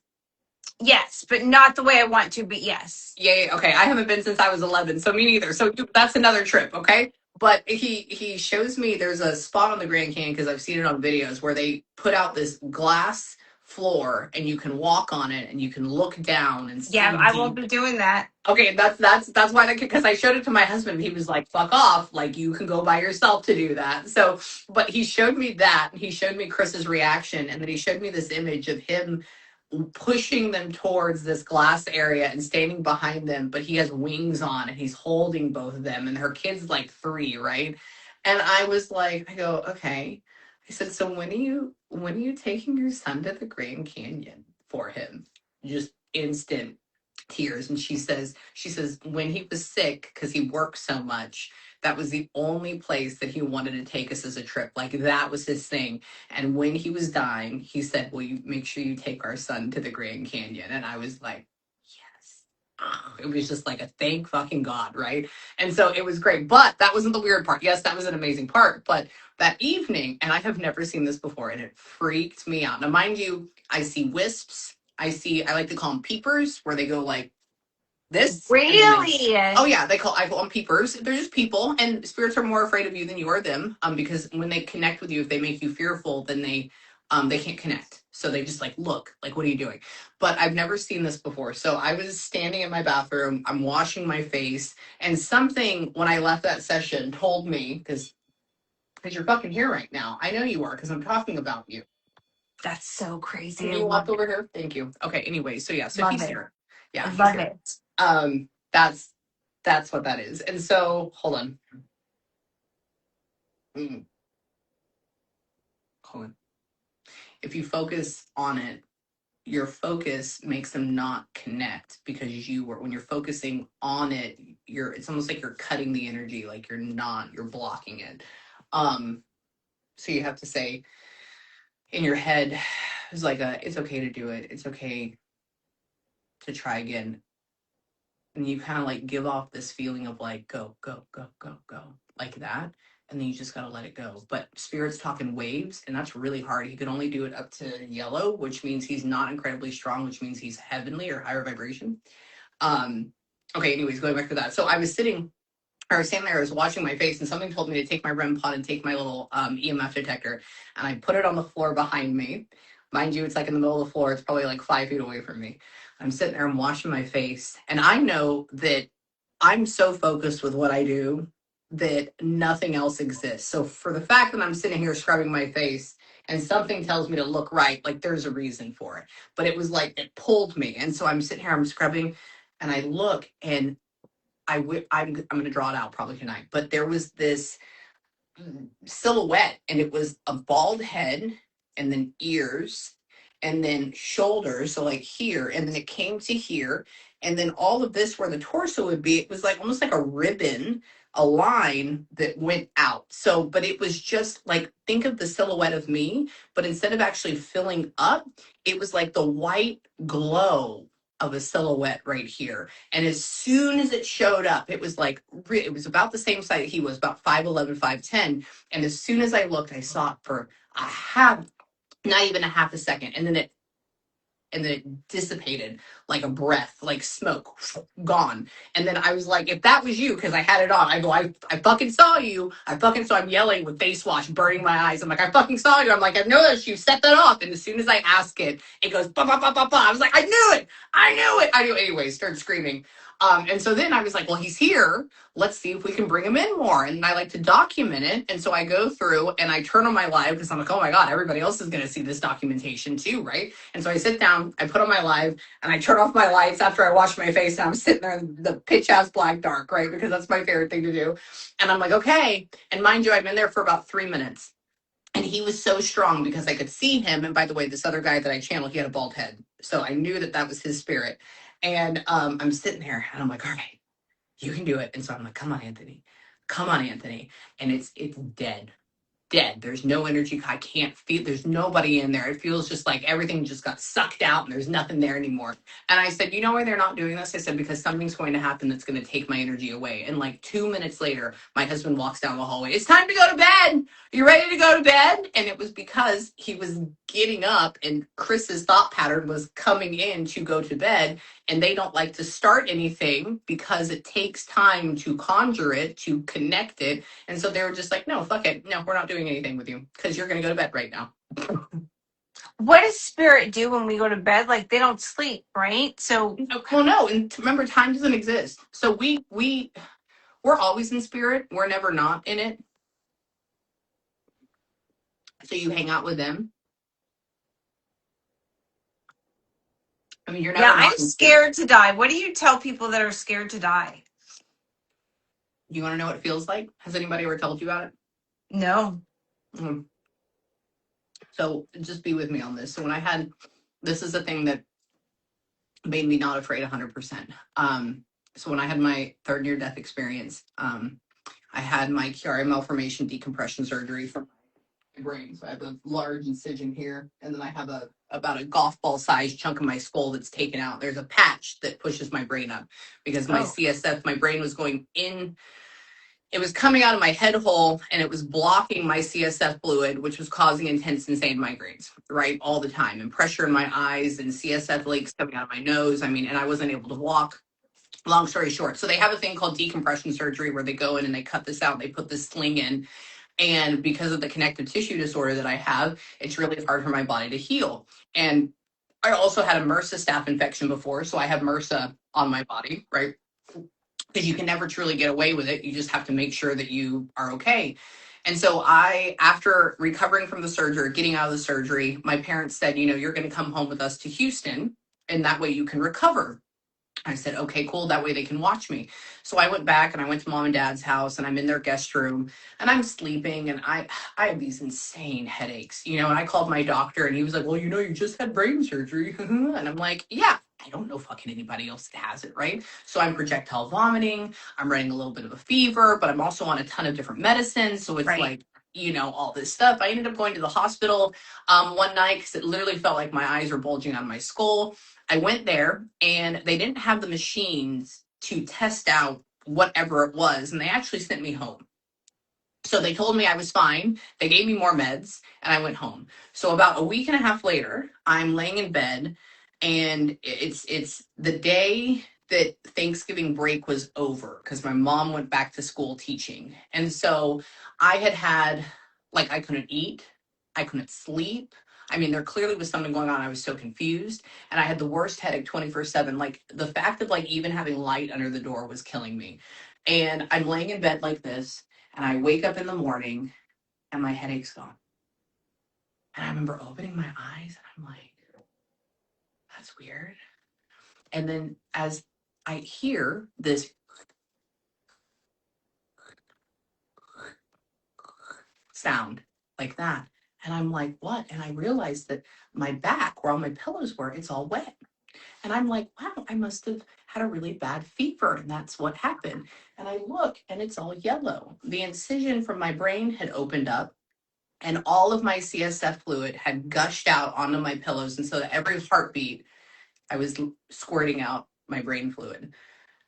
Yes, but not the way I want to, but yes. Yeah, okay. I haven't been since I was 11, so me neither. So that's another trip, okay? But he shows me there's a spot on the Grand Canyon, because I've seen it on videos, where they put out this glass floor, and you can walk on it, and you can look down and see. Yeah, I won't be doing that. Okay, that's why because I showed it to my husband. He was like, "Fuck off! Like, you can go by yourself to do that." So, but he showed me that. He showed me Chris's reaction, and then he showed me this image of him pushing them towards this glass area and standing behind them, but he has wings on, and he's holding both of them, and her kid's like 3, right? And I was like, I go, okay. I said, so when are you taking your son to the Grand Canyon for him? Just instant. tears. And she says when he was sick, because he worked so much, that was the only place that he wanted to take us as a trip. Like that was his thing. And when he was dying, he said, will you make sure you take our son to the Grand Canyon? And I was like, yes. It was just like a thank fucking God, right? And so it was great. But that wasn't the weird part. Yes, that was an amazing part. But that evening, and I have never seen this before, and it freaked me out. Now, mind you, I see wisps. I like to call them peepers, where they go like this. Really? Oh yeah, I call them peepers. They're just people, and spirits are more afraid of you than you are them. Because when they connect with you, if they make you fearful, then they can't connect. So they just like look, like, what are you doing? But I've never seen this before. So I was standing in my bathroom, I'm washing my face, and something when I left that session told me, because you're fucking here right now. I know you are, because I'm talking about you. That's so crazy. Can you walk over here? Thank you. Okay. Anyway, so yeah, so Love he's it. here. Yeah, he's Love here. it. That's what that is. And so, hold on. Hold on. If you focus on it, your focus makes them not connect, because when you're focusing on it, it's almost like you're cutting the energy, like you're blocking it. So you have to say in your head, it's like it's okay to do it. It's okay to try again. And you kind of like give off this feeling of like, go, go, go, go, go, like that. And then you just got to let it go. But Spirit's talking waves, and that's really hard. He could only do it up to yellow, which means he's not incredibly strong, which means he's heavenly or higher vibration. Okay, anyways, going back to that. So I was standing there, I was washing my face, and something told me to take my REM pod and take my little EMF detector, and I put it on the floor behind me. Mind you, it's like in the middle of the floor. It's probably like 5 feet away from me. I'm sitting there, I'm washing my face, and I know that I'm so focused with what I do that nothing else exists. So for the fact that I'm sitting here scrubbing my face and something tells me to look right, like there's a reason for it. But it was like it pulled me, and so I'm sitting here, I'm scrubbing, and I look, and I'm going to draw it out probably tonight, but there was this silhouette, and it was a bald head, and then ears, and then shoulders, so like here, and then it came to here, and then all of this where the torso would be, it was like almost like a ribbon, a line that went out. So but it was just like, think of the silhouette of me, but instead of actually filling up, it was like the white glow of a silhouette right here. And as soon as it showed up, it was like, it was about the same size. He was about 5'11", 5'10". And as soon as I looked, I saw it for not even a half a second. And then it dissipated like a breath, like smoke, gone. And then I was like, if that was you, because I had it on, I go, I fucking saw you. I'm yelling with face wash, burning my eyes. I'm like, I fucking saw you. I'm like, I've noticed you set that off. And as soon as I ask it, it goes, ba, ba, ba, ba, ba. I was like, I knew it. Anyway, started screaming. And so then I was like, well, he's here. Let's see if we can bring him in more. And I like to document it. And so I go through and I turn on my live, because I'm like, oh my God, everybody else is going to see this documentation too, right? And so I sit down, I put on my live, and I turn off my lights after I wash my face, and I'm sitting there in the pitch ass black dark, right? Because that's my favorite thing to do. And I'm like, okay. And mind you, I've been there for about 3 minutes. And he was so strong because I could see him. And by the way, this other guy that I channeled, he had a bald head. So I knew that was his spirit. And I'm sitting there, and I'm like, all right, you can do it. And so I'm like, come on, Anthony. Come on, Anthony. And it's dead. There's no energy. I can't feel, there's nobody in there. It feels just like everything just got sucked out and there's nothing there anymore. And I said, you know why they're not doing this? I said, because something's going to happen that's going to take my energy away. And like 2 minutes later, my husband walks down the hallway. It's time to go to bed. You ready to go to bed? And it was because he was getting up, and Chris's thought pattern was coming in to go to bed. And they don't like to start anything because it takes time to conjure it, to connect it. And so they were just like, no, fuck it. No, we're not doing anything with you because you're going to go to bed right now. What does spirit do when we go to bed? Like, they don't sleep, right? So, well, no. And remember, time doesn't exist. So we're always in spirit. We're never not in it. So you hang out with them. I mean, you're never. yeah, I'm scared to die. What do you tell people that are scared to die? You want to know what it feels like? Has anybody ever told you about it? No. So just be with me on this. So when this is the thing that made me not afraid 100%. So when I had my third near-death experience, I had my Chiari malformation decompression surgery for my brain. So I have a large incision here, and then I have about a golf ball sized chunk of my skull that's taken out. There's a patch that pushes my brain up because my CSF, my brain was going in. It was coming out of my head hole and it was blocking my CSF fluid, which was causing intense, insane migraines, right? All the time, and pressure in my eyes and CSF leaks coming out of my nose. I mean, and I wasn't able to walk. Long story short, so they have a thing called decompression surgery where they go in and they cut this out and they put this sling in. And because of the connective tissue disorder that I have, it's really hard for my body to heal. And I also had a MRSA staph infection before, so I have MRSA on my body, right? Because you can never truly get away with it. You just have to make sure that you are okay. And so after recovering from the surgery, getting out of the surgery, my parents said, you're going to come home with us to Houston, and that way you can recover. I said, okay, cool. That way they can watch me. So I went back and I went to mom and dad's house and I'm in their guest room and I'm sleeping and I have these insane headaches, and I called my doctor and he was like, well, you just had brain surgery. And I'm like, yeah, I don't know fucking anybody else that has it, right? So I'm projectile vomiting. I'm running a little bit of a fever, but I'm also on a ton of different medicines. So it's like, all this stuff. I ended up going to the hospital one night because it literally felt like my eyes were bulging out of my skull. I went there and they didn't have the machines to test out whatever it was. And they actually sent me home. So they told me I was fine. They gave me more meds and I went home. So about a week and a half later, I'm laying in bed and it's the day that Thanksgiving break was over because my mom went back to school teaching. And so I had I couldn't eat, I couldn't sleep. I mean, there clearly was something going on. I was so confused and I had the worst headache 24/7. Like the fact of even having light under the door was killing me. And I'm laying in bed like this and I wake up in the morning and my headache's gone. And I remember opening my eyes and I'm like, that's weird. And then as I hear this sound like that, and I'm like, what? And I realized that my back, where all my pillows were, it's all wet. And I'm like, wow, I must have had a really bad fever. And that's what happened. And I look and it's all yellow. The incision from my brain had opened up and all of my CSF fluid had gushed out onto my pillows. And so that every heartbeat, I was squirting out my brain fluid.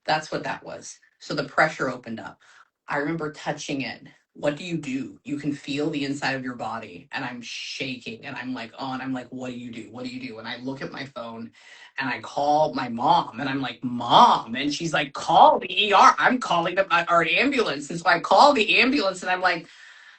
That's what that was. So the pressure opened up. I remember touching it. What do? You can feel the inside of your body. And I'm shaking. And I'm like, oh, and I'm like, what do you do? What do you do? And I look at my phone and I call my mom. And I'm like, Mom. And she's like, call the ER. I'm calling our ambulance. And so I call the ambulance and I'm like,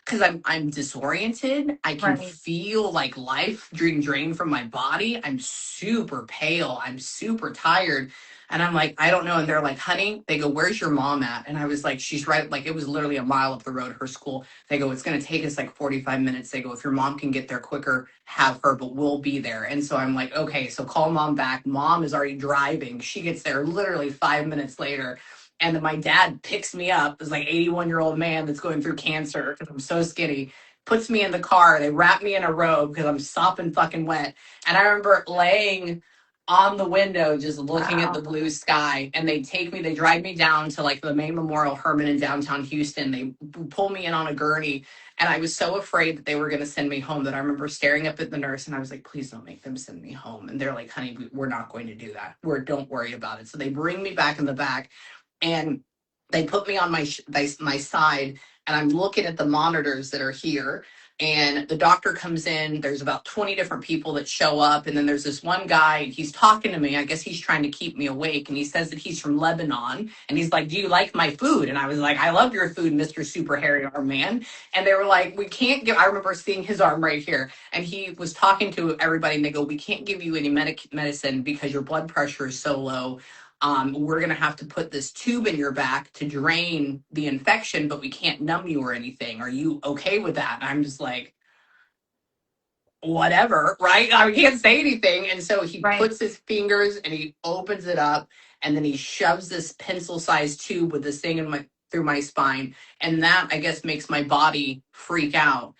because I'm disoriented. I can feel life being drained from my body. I'm super pale. I'm super tired. And I'm like, I don't know. And they're like, honey, they go, where's your mom at? And I was like, she's right. It was literally a mile up the road, her school. They go, it's going to take us 45 minutes. They go, if your mom can get there quicker, have her, but we'll be there. And so I'm like, okay, so call mom back. Mom is already driving. She gets there literally 5 minutes later. And then my dad picks me up, this 81-year-old man that's going through cancer because I'm so skinny, puts me in the car. They wrap me in a robe because I'm sopping fucking wet. And I remember laying on the window just looking at the blue sky. And they drive me down to the main Memorial Hermann in downtown Houston. They pull me in on a gurney. And I was so afraid that they were going to send me home that I remember staring up at the nurse and I was like, please don't make them send me home. And they're like, honey, we're not going to do that. Don't worry about it. So they bring me back in the back. And they put me on my side and I'm looking at the monitors that are here and the doctor comes in. There's about 20 different people that show up. And then there's this one guy, he's talking to me. I guess he's trying to keep me awake. And he says that he's from Lebanon. And he's like, do you like my food? And I was like, I love your food, Mr. Super Hairy Arm Man. And they were like, we can't give, I remember seeing his arm right here. And he was talking to everybody and they go, we can't give you any medicine because your blood pressure is so low. We're going to have to put this tube in your back to drain the infection, but we can't numb you or anything. Are you okay with that? And I'm just like, whatever, right? I can't say anything. And so he puts his fingers and he opens it up and then he shoves this pencil-sized tube with this thing through my spine. And that, I guess, makes my body freak out.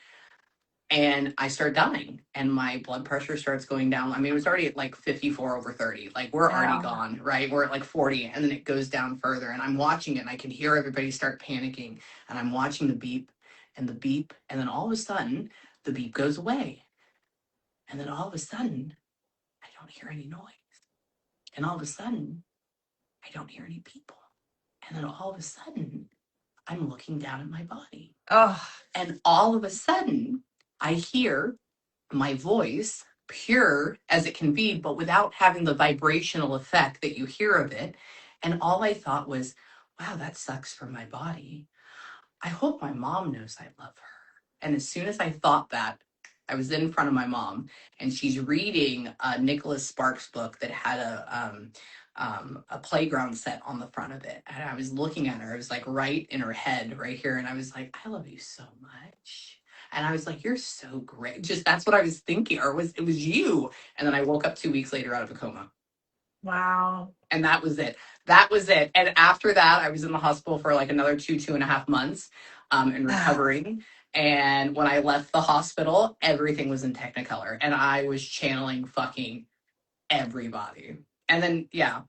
And I start dying, and my blood pressure starts going down. I mean, it was already at like 54/30. Like, we're already Wow. gone, right? We're at like 40, and then it goes down further. And I'm watching it, and I can hear everybody start panicking. And I'm watching the beep and the beep. And then all of a sudden, the beep goes away. And then all of a sudden, I don't hear any noise. And all of a sudden, I don't hear any people. And then all of a sudden, I'm looking down at my body. Oh. And all of a sudden, I hear my voice, pure as it can be, but without having the vibrational effect that you hear of it. And all I thought was, wow, that sucks for my body. I hope my mom knows I love her. And as soon as I thought that, I was in front of my mom, and she's reading Nicholas Sparks' book that had a playground set on the front of it. And I was looking at her. I was like right in her head, right here. And I was like, I love you so much. And I was like, you're so great. Just that's what I was thinking, or it was you. And then I woke up 2 weeks later out of a coma. Wow. And that was it. That was it. And after that, I was in the hospital for like another 2.5 months and recovering. And when I left the hospital, everything was in Technicolor, and I was channeling fucking everybody. And then, yeah,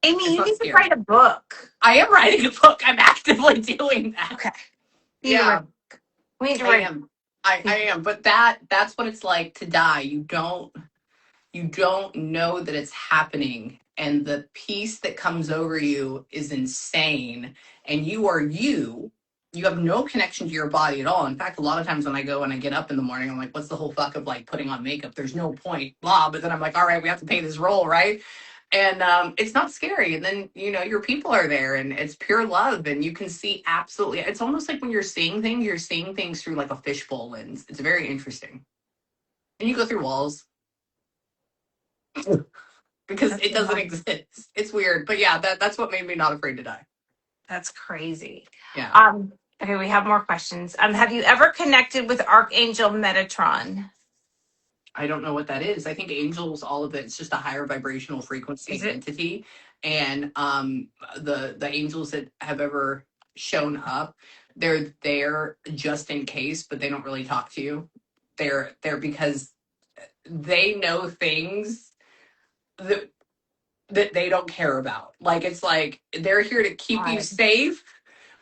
Amie, it's you not need to scary. write a book. I am writing a book. I'm actively doing that. Okay. Yeah, We need to I write. am. I am. But that's what it's like to die. You don't know that it's happening, and the peace that comes over you is insane, and you are you have no connection to your body at all. In fact, a lot of times when I go and I get up in the morning, I'm like, what's the whole fuck of like putting on makeup? There's no point, blah. But then I'm like, all right, we have to pay this role, right? And it's not scary. And then your people are there, and it's pure love, and you can see absolutely. It's almost like when you're seeing things through like a fishbowl lens. It's very interesting, and you go through walls because That's it doesn't exist. It's weird, but yeah, that's what made me not afraid to die. That's crazy. Yeah, Okay, we have more questions. Have you ever connected with Archangel Metatron? I don't know what that is. I think angels, all of it's just a higher vibrational frequency Is it? entity, and the angels that have ever shown up, they're there just in case, but they don't really talk to you. They're there because they know things that they don't care about. Like, it's like they're here to keep you Right. safe.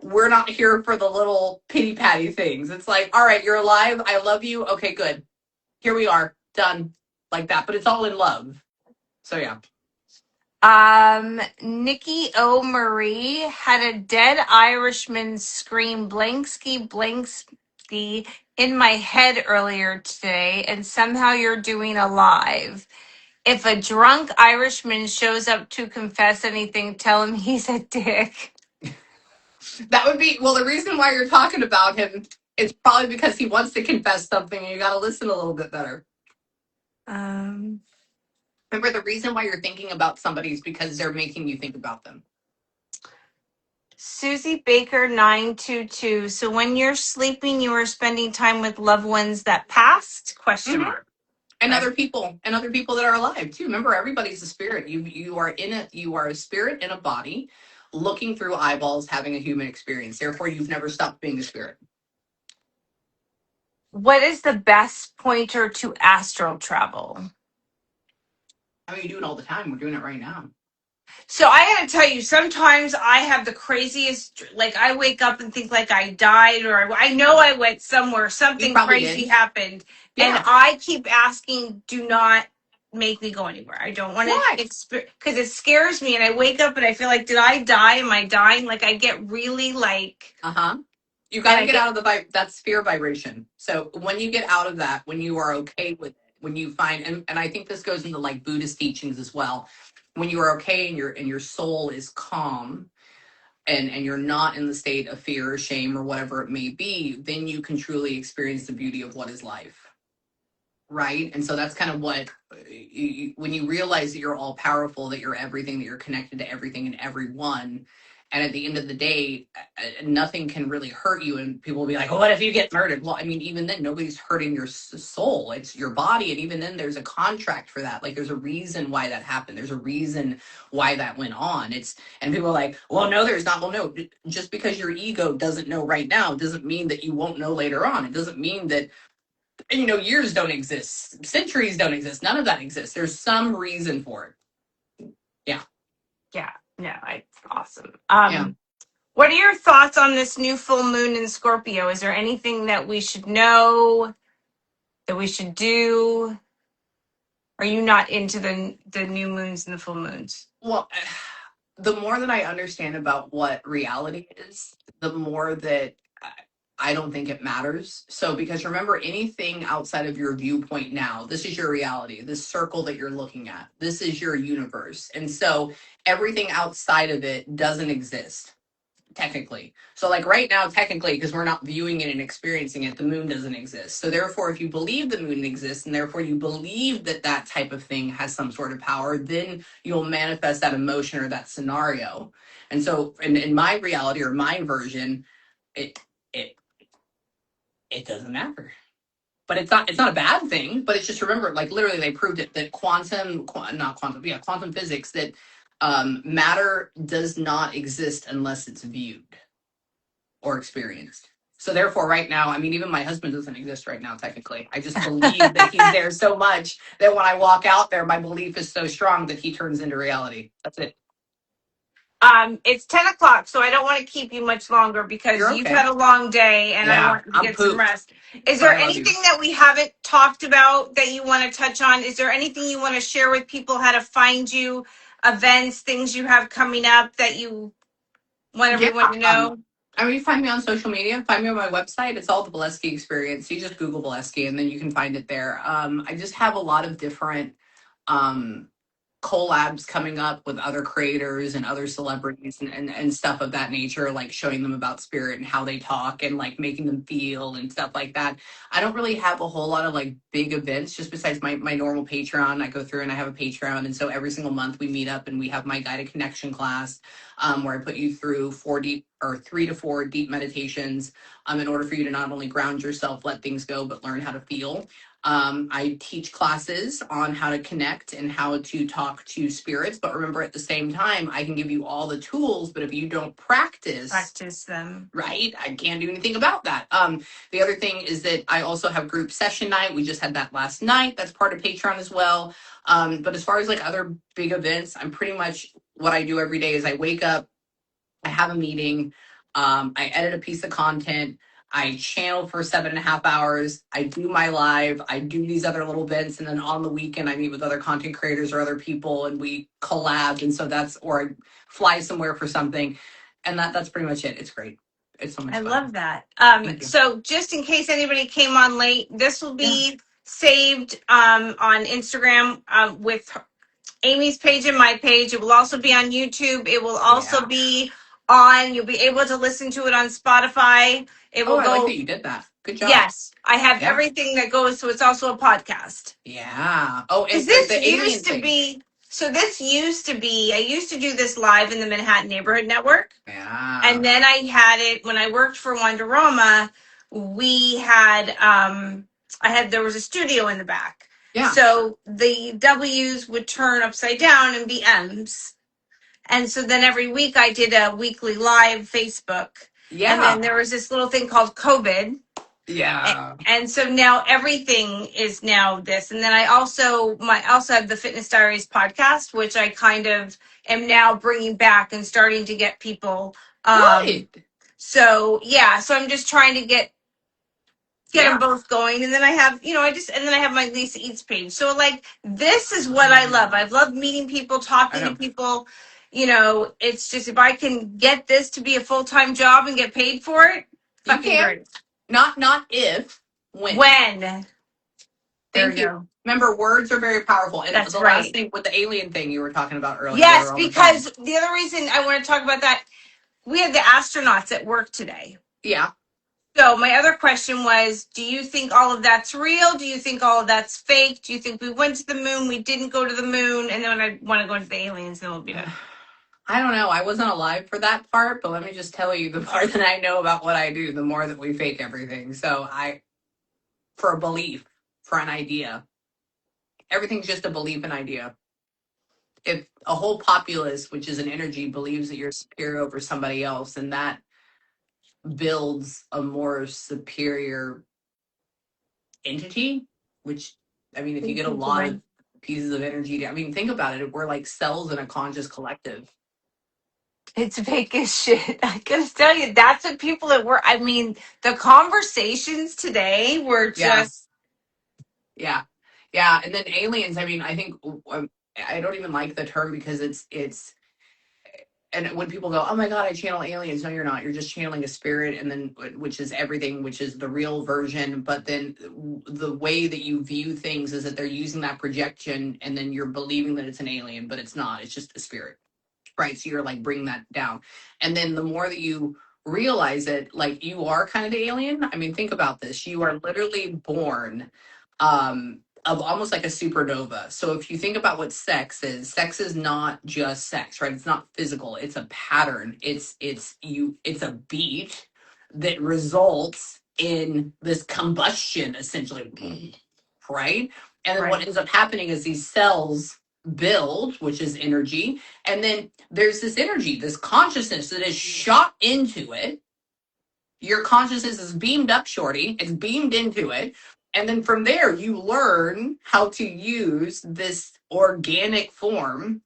We're not here for the little pity patty things. It's like, all right, you're alive. I love you. Okay, good. Here we are. Done. Like that. But it's all in love. So yeah. Nikki O. Marie had a dead Irishman scream Blanksky Blanksky in my head earlier today, and somehow you're doing a live. If a drunk Irishman shows up to confess anything, tell him he's a dick. That would be, well, the reason why you're talking about him is probably because he wants to confess something, and you got to listen a little bit better. Um, Remember, the reason why you're thinking about somebody is because they're making you think about them. Susie Baker 922. So when you're sleeping, you are spending time with loved ones that passed? Question Mm-hmm. mark. And Okay. other people that are alive too. Remember, everybody's a spirit. You are a spirit in a body, looking through eyeballs, having a human experience. Therefore, you've never stopped being a spirit. What is the best pointer to astral travel? I mean, you do it all the time. We're doing it right now. So I gotta tell you, sometimes I have the craziest, like I wake up and think like I died, or I know I went somewhere, You something probably crazy did. happened. And Yeah. I keep asking, do not make me go anywhere. I don't want Why? to experience, because it scares me. And I wake up and I feel like, did I die? Am I dying? Like I get really like, Uh-huh. You got and to I get get, out of that's fear vibration. So when you get out of that, when you are okay with it, when you find, and I think this goes into like Buddhist teachings as well, when you are okay and your soul is calm, and you're not in the state of fear or shame or whatever it may be, then you can truly experience the beauty of what is life. Right. And so that's kind of what when you realize that you're all powerful, that you're everything, that you're connected to everything and everyone, and at the end of the day, nothing can really hurt you. And people will be like, well, what if you get murdered? Well, I mean, even then, nobody's hurting your soul. It's your body. And even then, there's a contract for that. Like, there's a reason why that happened. There's a reason why that went on. And people are like, well, no, there's not. Well, no, just because your ego doesn't know right now doesn't mean that you won't know later on. It doesn't mean that years don't exist, centuries don't exist, none of that exists. There's some reason for it. Yeah. No, it's awesome. Yeah. What are your thoughts on this new full moon in Scorpio? Is there anything that we should know, that we should do? Are you not into the new moons and the full moons? Well, the more that I understand about what reality is, the more that I don't think it matters. So, because remember, anything outside of your viewpoint now, this is your reality, this circle that you're looking at, this is your universe. And so, everything outside of it doesn't exist, technically. So, like right now, technically, because we're not viewing it and experiencing it, the moon doesn't exist. So, therefore, if you believe the moon exists and therefore you believe that that type of thing has some sort of power, then you'll manifest that emotion or that scenario. And so, in my reality or my version, it, it, it doesn't matter. But it's not a bad thing. But it's just, remember, like literally, they proved it that quantum physics, that matter does not exist unless it's viewed or experienced. So therefore, right now, I mean, even my husband doesn't exist right now, technically. I just believe that he's there so much that when I walk out there, my belief is so strong that he turns into reality. That's it. It's 10 o'clock, so I don't want to keep you much longer because You're you've okay. had a long day and I Yeah, want you to I'm get some pooped. rest. Is But there I love you. anything that we haven't talked about that you want to touch on? Is there anything you want to share with people, how to find you, events, things you have coming up that you want Yeah. everyone to know? I mean, you find me on social media, find me on my website. It's all the Balesky experience. You just Google Balesky and then you can find it there. I just have a lot of different um, collabs coming up with other creators and other celebrities and stuff of that nature, like showing them about spirit and how they talk and like making them feel and stuff like that. I don't really have a whole lot of like big events just besides my normal Patreon. I go through and I have a Patreon. And so every single month we meet up and we have my guided connection class, where I put you through 3 to 4 deep meditations, in order for you to not only ground yourself, let things go, but learn how to feel. I teach classes on how to connect and how to talk to spirits. But remember, at the same time, I can give you all the tools, but if you don't practice Them. right, I can't do anything about that. The other thing is that I also have group session night. We just had that last night. That's part of Patreon as well. But as far as like other big events, I'm pretty much, what I do every day is I wake up, I have a meeting, I edit a piece of content, I channel for 7.5 hours, I do my live, I do these other little bits, and then on the weekend I meet with other content creators or other people and we collab. And so that's, or I fly somewhere for something. And that's pretty much it. It's great. It's so much I fun. love that. Thank you. So just in case anybody came on late, this will be saved on Instagram with Amy's page and my page. It will also be on YouTube. It will also be on, you'll be able to listen to it on Spotify. It will I like go. that you did that. Good job. Yes, I have everything that goes, so it's also a podcast. Yeah. Oh, and This the alien used to thing. be, I used to do this live in the Manhattan Neighborhood Network. Yeah. And then I had it when I worked for Wonderama. We had, there was a studio in the back. Yeah. So the W's would turn upside down and be M's. And so then every week I did a weekly live Facebook. Yeah. And then there was this little thing called COVID. Yeah. And so now everything is now this. And then I also have the Fitness Diaries podcast, which I kind of am now bringing back and starting to get people. Good. So I'm just trying to get them both going. And then I have, and then I have my Liisa Eats page. So like, this is what I love. I love meeting people, talking to people. It's just, if I can get this to be a full-time job and get paid for it, fucking great. Not if, when. Thank you. Remember, words are very powerful. And That's the right. last thing with the alien thing you were talking about earlier. Yes, because the other reason I want to talk about that, we had the astronauts at work today. Yeah. So my other question was, do you think all of that's real? Do you think all of that's fake? Do you think we went to the moon, we didn't go to the moon, and then I want to go into the aliens, then we'll be done? I don't know. I wasn't alive for that part, but let me just tell you, the more that I know about what I do, the more that we fake everything. So for a belief, for an idea, everything's just a belief and idea. If a whole populace, which is an energy, believes that you're superior over somebody else, and that builds a more superior entity, which, I mean, if you get a lot of pieces of energy, I mean, think about it. We're like cells in a conscious collective. It's fake as shit. I gotta tell you, that's what people that were. I mean, the conversations today were just. Yeah. And then aliens. I mean, I think I don't even like the term because it's. And when people go, oh my God, I channel aliens. No, you're not. You're just channeling a spirit, and then which is everything, which is the real version. But then the way that you view things is that they're using that projection, and then you're believing that it's an alien, but it's not. It's just a spirit. Right. So you're like, bring that down. And then the more that you realize it, like you are kind of the alien. I mean, think about this. You are literally born of almost like a supernova. So if you think about what sex is not just sex, right? It's not physical. It's a pattern. It's a beat that results in this combustion, essentially. Right. And then what ends up happening is these cells build, which is energy, and then there's this energy, this consciousness that is shot into it. Your consciousness is beamed up, shorty. It's beamed into it. And then from there, you learn how to use this organic form,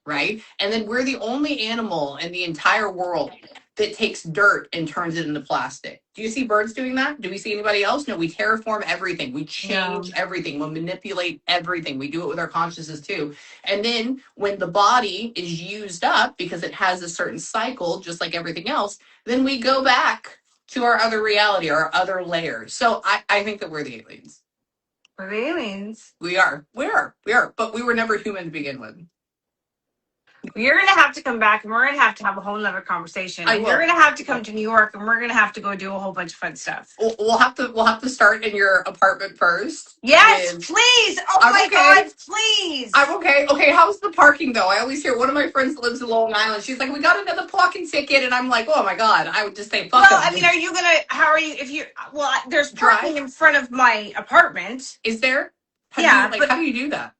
right? And then we're the only animal in the entire world that takes dirt and turns it into plastic. Do you see birds doing that? Do we see anybody else? No, we terraform everything. We change everything. We manipulate everything. We do it with our consciousness too. And then when the body is used up because it has a certain cycle, just like everything else, then we go back to our other reality, our other layers. So I think that we're the aliens. We're the aliens. We are. But we were never human to begin with. You're going to have to come back and we're going to have a whole nother conversation. And you're going to have to come to New York and we're going to have to go do a whole bunch of fun stuff. We'll have to start in your apartment first. Yes, please. Oh my God, please. I'm okay. Okay, how's the parking though? I always hear one of my friends that lives in Long Island. She's like, we got another parking ticket. And I'm like, oh my God. I would just say, fuck Well, I mean, there's parking in front of my apartment. Is there? How do you do that?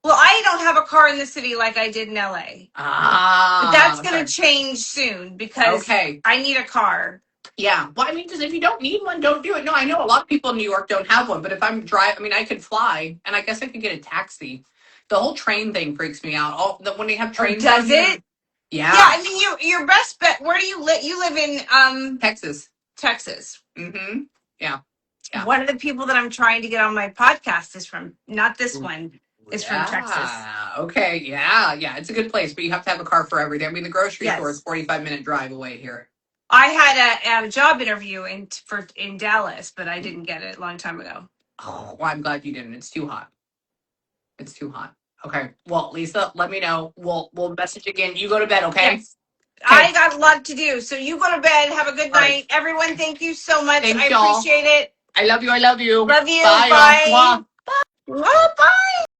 Well, I don't have a car in the city like I did in LA. But that's going to change soon because I need a car. Yeah. Well, I mean, because if you don't need one, don't do it. No, I know a lot of people in New York don't have one, but if I'm driving, I mean, I could fly and I guess I could get a taxi. The whole train thing freaks me out. When they have trains. Does it? Yeah. Yeah, I mean, your best bet, where do you live? You live in Texas. Mm-hmm. Yeah. One of the people that I'm trying to get on my podcast is from, not this one, is from Texas. Okay, yeah. It's a good place, but you have to have a car for everything. I mean, the grocery store is 45-minute drive away here. I had a job interview in Dallas, but I didn't get it a long time ago. Oh, well, I'm glad you didn't. It's too hot. Okay. Well, Lisa, let me know. We'll message again. You go to bed, okay? Yes. I got a lot to do. So you go to bed. Have a good night. Right. Everyone, thank you so much. Thanks, I appreciate it. I love you. Love you. Bye. Bye. Bye. Bye. Bye.